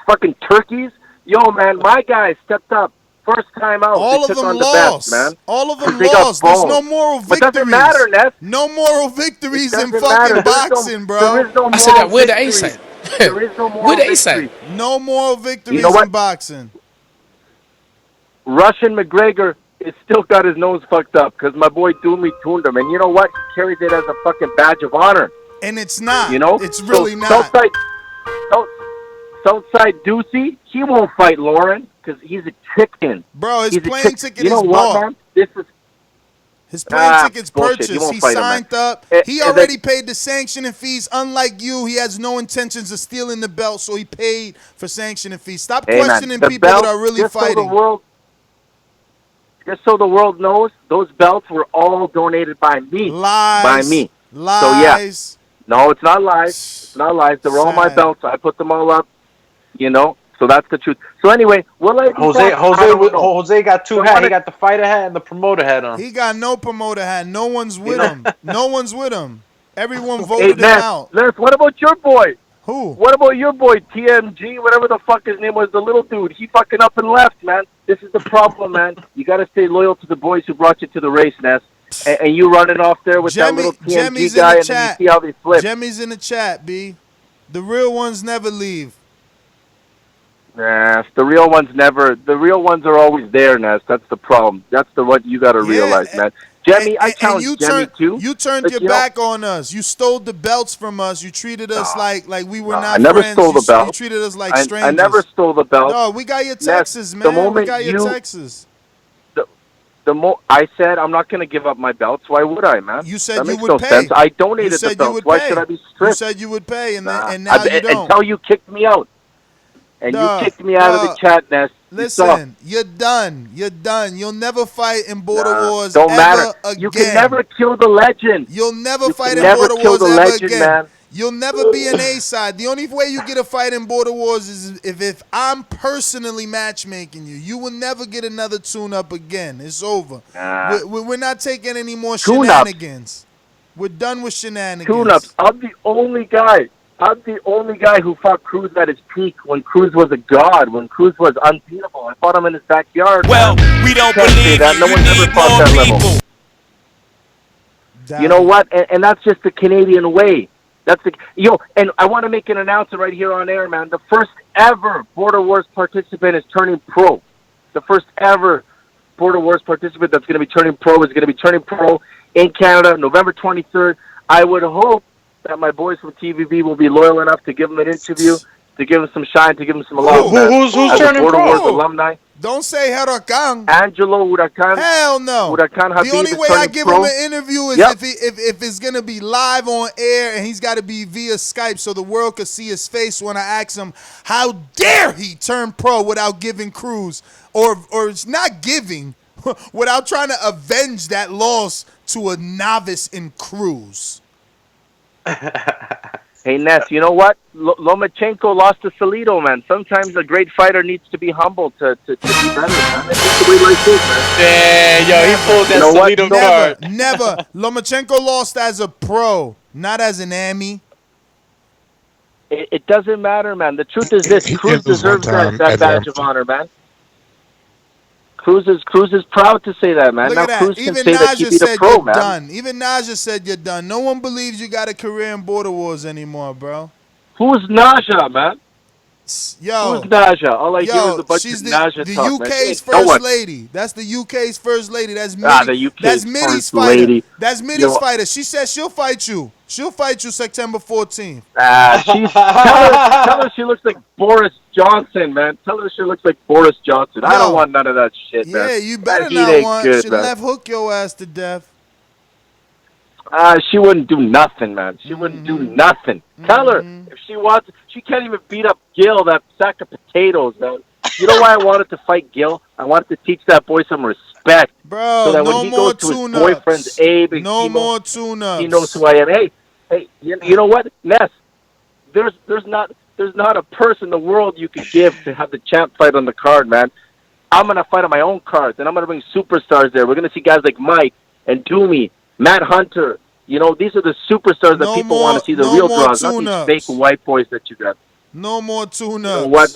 fucking turkeys. Yo, man, my guy stepped up. First time out. All of them lost, man. All of them lost. There's no moral victories. But doesn't matter, Ness. No moral victories in fucking boxing, bro. There is no moral I said that. Where the ace at? There is no moral Where the ace at? No moral victories in boxing. Russian McGregor is still got his nose fucked up because my boy Doomie tuned him. And you know what? He carries it as a fucking badge of honor. And it's not. You know? It's really not. Southside Deucie, he won't fight Loren because he's a chicken. Bro, his plane ticket is bought. Man? This is his plane ticket's purchased. He fight signed up. He already paid the sanctioning fees. Unlike you, he has no intentions of stealing the belt, so he paid for sanctioning fees. Stop questioning people that are really fighting. Just so the world knows, those belts were all donated by me. Lies. By me. Lies. So, yeah. No, it's not lies. It's not lies. They're all my belts. I put them all up. You know, so that's the truth. So anyway, Jose got two hats. He got the fighter hat and the promoter hat on. He got no promoter hat. No one's with him. No one's with him. Everyone voted him out. Les, what about your boy? Who? What about your boy, TMG, whatever the fuck his name was, the little dude? He fucking up and left, man. This is the problem, man. You got to stay loyal to the boys who brought you to the race, Ness. And you running off there with that little TMG guy, and then you see how they flip. Jemmy's in the chat, B. The real ones never leave. Nah, the real ones never. The real ones are always there, Ness. That's the problem. That's the what you got to realize, man. Jemmy, I challenge Jemmy too. You turned your back on us. You stole the belts from us. You treated us like we were not I never friends. stole the belt. You treated us like strangers. I never stole the belt. No, we got your Texas, man. We got your Texas. I said I'm not going to give up my belts. Why would I, man? You said that you makes would no pay. Sense. I donated the belts. Why should I be stripped? You said you would pay, and now you don't. Until you kicked me out. And you kicked me out of the chat, Ness. Listen, you're done. You're done. You'll never fight in Border Wars don't ever matter. again. You can never kill the legend. You'll never fight in Border Wars ever again. Man. You'll never be an A-side. The only way you get a fight in Border Wars is if I'm personally matchmaking you. You will never get another tune-up again. It's over. We're not taking any more shenanigans. We're done with shenanigans. Tune-ups. I'm the only guy who fought Cruz at his peak when Cruz was a god, when Cruz was unbeatable. I fought him in his backyard. Well, we don't believe that. No one ever fought that level. You know what? And that's just the Canadian way. That's and I want to make an announcement right here on air, man. The first ever Border Wars participant is turning pro. The first ever Border Wars participant that's going to be turning pro is going to be turning pro in Canada, November 23rd. I would hope that my boys from TVB will be loyal enough to give him an interview, to give him some shine, to give him some love. Who's turning Border pro? Wars alumni. Don't say Huracan. Angelo Huracan. Hell no. Huracan Habib. The only way I give him an interview is if it's going to be live on air and he's got to be via Skype so the world could see his face when I ask him, how dare he turn pro without giving Cruz, or it's not giving, without trying to avenge that loss to a novice in Cruz. Hey, Ness, you know what? Lomachenko lost to Salido, man. Sometimes a great fighter needs to be humble to be better, man. It's just the way life is, man. Yeah, yo, he pulled that Salido card. Never. Lomachenko lost as a pro, not as an Ami. It doesn't matter, man. The truth is this: Cruz deserves that badge of honor, man. Cruz is proud to say that, man. Look now at that. Cruz Even can say that he Naja beat a said pro, you're man. done. Even Naja said you're done. No one believes you got a career in Border Wars anymore, bro. Who's Naja, man? Yo, who's Naja? All I hear is a bunch she's of Naja the talk, man. UK's first lady. That's the UK's first lady. That's Midi. The UK's that's Midi's first fighter. lady. That's Midi's fighter. She said she'll fight you. She'll fight you September 14th. Tell her she looks like Boris Johnson, man. Tell her she looks like Boris Johnson. I don't want none of that shit, man. Yeah, you better that not want. good, She'll man. left hook your ass to death. She wouldn't do nothing, man. She wouldn't do nothing. Tell her if she wants. She can't even beat up Gil, that sack of potatoes, man. You know why I wanted to fight Gil? I wanted to teach that boy some respect, bro. So that no when he more goes to his tune-ups. boyfriend's Abe and no Kimo, more tune-ups. he knows who I am. Hey, you know what, Ness? There's not a person in the world you could give to have the champ fight on the card, man. I'm gonna fight on my own cards, and I'm gonna bring superstars there. We're gonna see guys like Mike and Doomy, Matt Hunter. You know, these are the superstars that people want to see, the real draws, not these fake white boys that you got. No more tune-ups. You know what?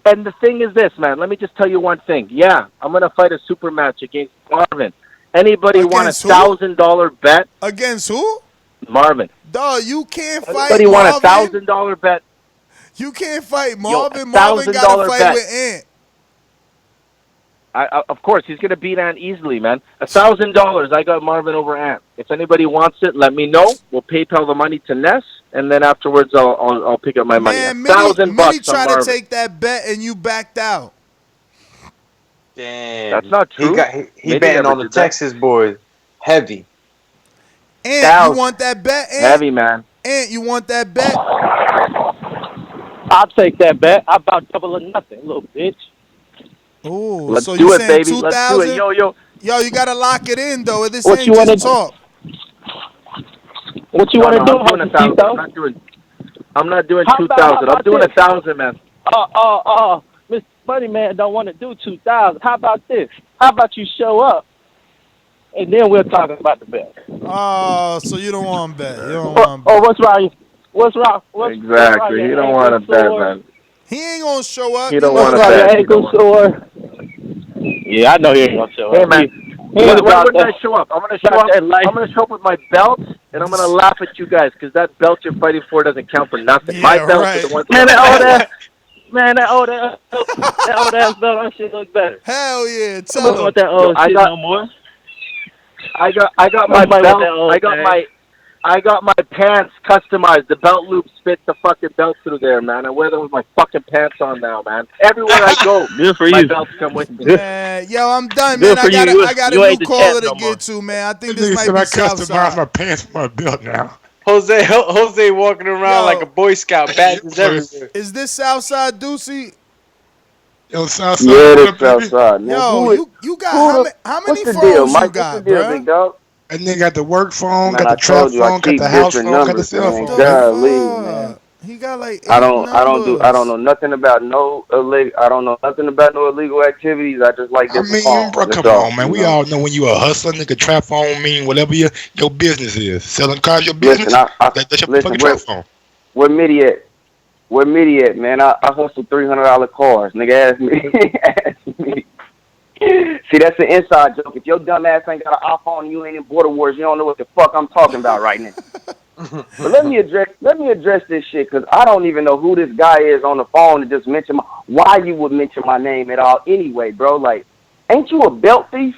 And the thing is this, man. Let me just tell you one thing. Yeah, I'm gonna fight a super match against Marvin. Anybody want a $1,000 bet? Against who? Marvin. Dog, you can't fight Anybody Marvin. want a $1,000 bet? You can't fight Marvin. Marvin got to fight bet. with Ant. Of course, he's going to beat Ant easily, man. $1,000, I got Marvin over Ant. If anybody wants it, let me know. We'll PayPal the money to Ness, and then afterwards I'll pick up my money. $1,000 Midi tried to take that bet, and you backed out. Damn. That's not true. He betting on the Texas boys. Heavy. Ant, you want that bet, Ant? Heavy, man. Ant, you want that bet? I'll take that bet. I'll about double or nothing, little bitch. Ooh, let's so do you it, saying baby. 2000? Let's do it. Yo, you gotta lock it in though. This what ain't you just wanna talk. What you wanna do? I'm not doing 2,000. I'm doing 1,000, man. Mr. Money Man don't want to do 2,000. How about this? How about you show up, and then we'll talk about the bet. Oh, so you don't want to bet? You don't want to bet? Oh, what's wrong? What's wrong? Exactly. He don't want to bet, man. He ain't gonna show up. He don't want to bet. Ankle sore. Yeah, I know he ain't gonna show up. Hey, man. When I show up, I'm gonna show up with my belt, and I'm gonna laugh at you guys because that belt you're fighting for doesn't count for nothing. Yeah, my belt right. is the one. That old ass belt, that shit look better. Hell yeah! I don't want that old shit no more. I got my belt. I got my pants customized. The belt loops fit the fucking belt through there, man. I wear them with my fucking pants on now, man. Everywhere I go, good for my you. belts come with me. Yo, I'm done, good man. I got a new caller to get to, man. I think this might be SouthSide. I customize my pants for my belt now. Jose walking around like a Boy Scout, badges everywhere. Is this SouthSide Deucie? Yo, SouthSide. Yeah, it's SouthSide, man. Yo, you got how many phones you got, bro? And then got the work phone, Man, got the trap phone, got the house phone, got the cell phone. Man. He got like I don't know nothing about no illegal activities. I just like this. Bro, come on, man. We all know when you a hustler, nigga. Trap phone mean whatever your business is. Selling cars, your business. That's your fucking trap phone. Where Midi at, man? I hustle $300 cars. Nigga, ask me. See, that's an inside joke. If your dumb ass ain't got an iPhone and you ain't in Border Wars, you don't know what the fuck I'm talking about right now. But let me address this shit, because I don't even know who this guy is on the phone to just mention why you would mention my name at all anyway, bro. Like, ain't you a belt thief?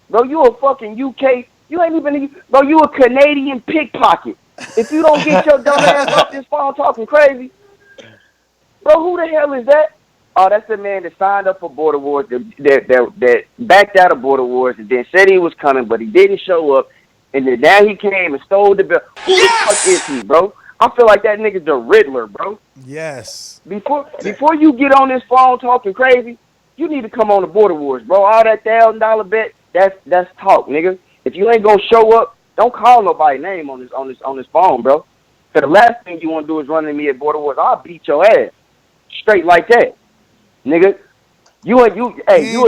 Bro, you a fucking UK, you ain't even, bro, you a Canadian pickpocket. If you don't get your dumb ass off this phone talking crazy, bro, who the hell is that? Oh, that's the man that signed up for Border Wars, that backed out of Border Wars, and then said he was coming, but he didn't show up, and then now he came and stole the belt. Who the fuck is he, bro? I feel like that nigga's the Riddler, bro. Yes. Before you get on this phone talking crazy, you need to come on the Border Wars, bro. All that $1,000 bet, that's talk, nigga. If you ain't gonna show up, don't call nobody's name on this phone, bro. Cause the last thing you want to do is run into me at Border Wars. I'll beat your ass straight like that. Nigga, you will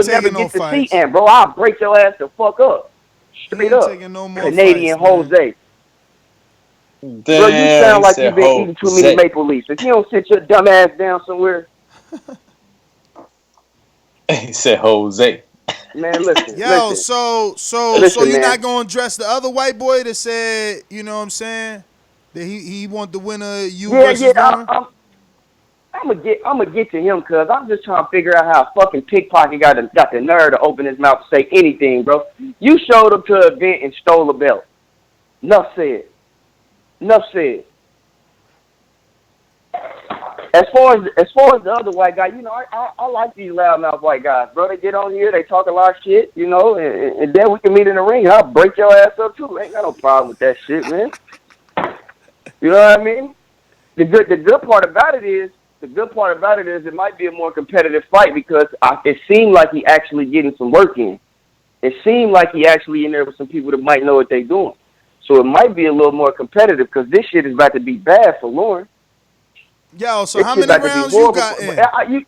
never get to see Ant, bro. I'll break your ass the fuck up. Straight up. No more Canadian fights, Jose. Damn, Bro, you sound like you've been eating too many Jose. Maple Leafs. If you don't sit your dumb ass down somewhere, He said Jose. man, listen. Yo, listen. so you're Man. not gonna dress the other white boy that said, you know what I'm saying, that he want the winner you versus Lauren? I'm gonna get to him, cause I'm just trying to figure out how a fucking pickpocket got the nerve to open his mouth and say anything, bro. You showed up to an event and stole a belt. Enough said. As far as the other white guy, you know, I like these loudmouth white guys, bro. They get on here, they talk a lot of shit, you know, and then we can meet in the ring. I'll break your ass up too. Ain't got no problem with that shit, man. You know what I mean? The good part about it is it might be a more competitive fight because it seemed like he actually getting some work in. It seemed like he actually in there with some people that might know what they doing. So it might be a little more competitive because this shit is about to be bad for Lauren. Yo, so how many rounds you got in?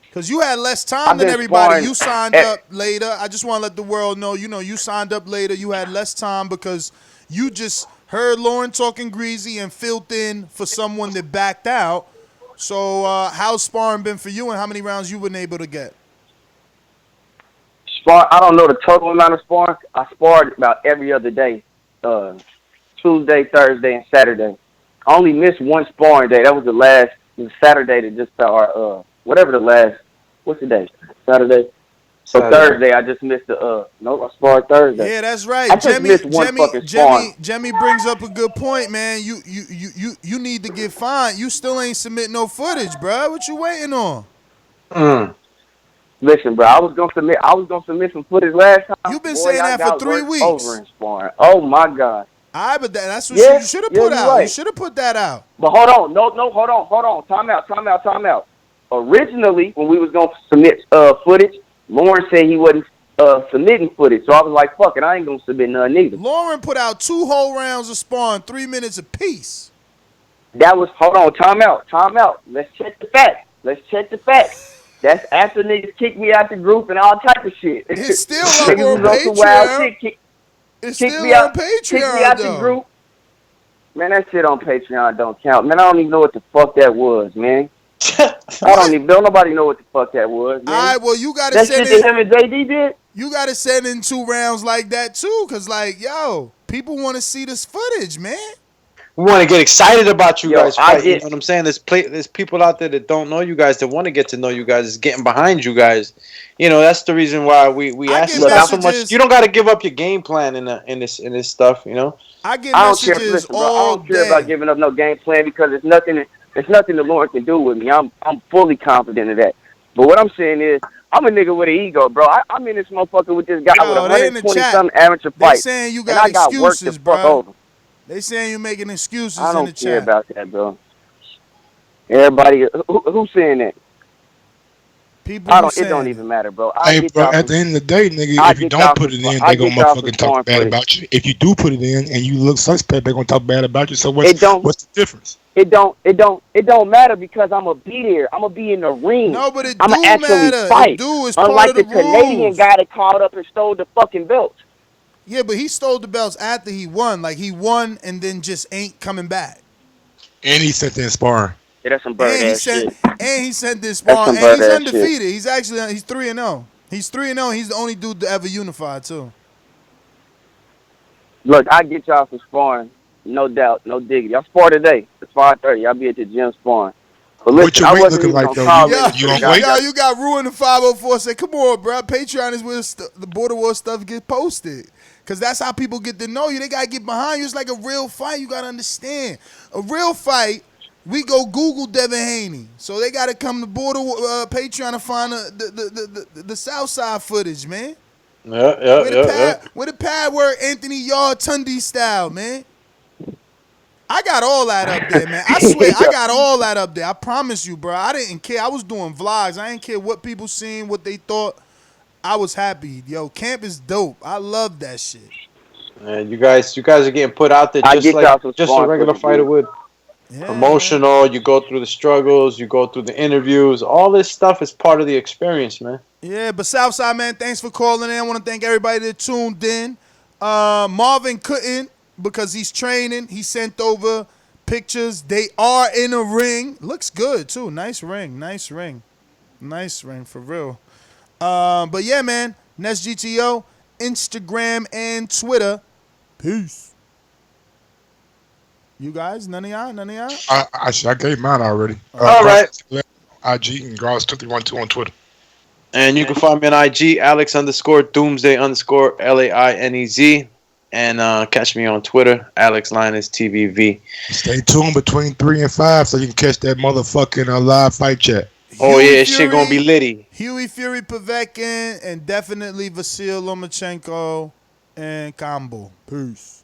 Because you had less time than everybody. You signed up later. I just want to let the world know, you signed up later. You had less time because you just heard Lauren talking greasy and filled in for someone that backed out. So how's sparring been for you and how many rounds you been able to get? I don't know the total amount of sparring. I sparred about every other day, Tuesday, Thursday, and Saturday. I only missed one sparring day. That was the Saturday that just what's the day? Saturday. So Thursday, I just missed I sparred Thursday. Yeah, that's right. I just missed one fucking sparring. Jemmy brings up a good point, man. You need to get fined. You still ain't submit no footage, bro. What you waiting on? Listen, bro, I was gonna submit some footage last time. You've been saying that for 3 weeks. Over in sparring. Oh my God. But that's what you should have put out. Right. You should have put that out. But hold on, hold on. Time out. Originally, when we was gonna submit footage, Lauren said he wasn't submitting footage, so I was like, "Fuck it, I ain't gonna submit none either." Lauren put out 2 whole rounds of sparring, 3 minutes apiece. Hold on, time out. Let's check the facts. That's after niggas kicked me out the group and all type of shit. It's still up on Patreon. It's still on Patreon, kicked me out the group. Man, that shit on Patreon don't count. Man, I don't even know what the fuck that was, man. Don't nobody know what the fuck that was, man. All right, well, you gotta that send shit that him and JD did? You gotta send in 2 rounds like that too, cause people want to see this footage, man. We want to get excited about you guys fighting. You know what I'm saying? There's people out there that don't know you guys that want to get to know you guys. Is getting behind you guys. You know, that's the reason why we ask you not so much. You don't got to give up your game plan in this stuff. You know. I get messages all day. I don't care about giving up no game plan because it's nothing that Lauren can do with me. I'm fully confident of that. But what I'm saying is, I'm a nigga with an ego, bro. I'm in this motherfucker with this guy with 120-something amateur fights. They saying you got excuses, bro. Over. They saying you're making excuses in the chat. I don't care about that, bro. Everybody, who's saying that? People it don't even matter, bro. Hey, bro, at the end of the day, nigga, if you don't put it in, they gonna motherfucking talk bad about you. If you do put it in and you look suspect, they gonna talk bad about you. So what's the difference? It don't matter because I'm gonna be there. I'm gonna be in the ring. No, but it I'm do matter. Fight. It's unlike part of the Canadian guy that called up and stole the fucking belt. Yeah, but he stole the belts after he won. Like, he won and then just ain't coming back. And he sent in sparring. Yeah, that's some bird ass shit. And he sent this sparring. And he's undefeated. He's 3-0. He's 3-0. He's the only dude to ever unify, too. Look, I get y'all some sparring. No doubt. No diggity. I spar today. It's 5:30. I'll be at the gym sparring. But listen, what your weight looking like, though? You got ruined in 504. Say, come on, bro. Patreon is where the Border War stuff gets posted. Because that's how people get to know you. They got to get behind you. It's like a real fight. You got to understand. A real fight, we go Google Devin Haney. So they got to come to Border Patreon to find the SouthSide footage, man. Where the pad work Anthony Yard Tunde style, man. I got all that up there, man. I swear, I got all that up there. I promise you, bro. I didn't care. I was doing vlogs. I didn't care what people seen, what they thought. I was happy. Yo, camp is dope. I love that shit. Man, you guys are getting put out there just a regular fighter would. Yeah, promotional, man. You go through the struggles, you go through the interviews. All this stuff is part of the experience, man. Yeah, but Southside, man, thanks for calling in. I want to thank everybody that tuned in. Marvin couldn't because he's training. He sent over pictures. They are in a ring. Looks good, too. Nice ring for real. But yeah, man, Nest GTO, Instagram and Twitter. Peace. You guys, none of y'all? I gave mine already. All right. IG and Garces212 on Twitter. And you can find me on IG, Alex_Doomsday_LAINEZ. And catch me on Twitter, AlexLinusTVV. Stay tuned between 3 and 5 so you can catch that motherfucking live fight chat. Oh, yeah, shit gonna be litty. Huey Fury Povetkin and definitely Vasil Lomachenko and Combo. Peace.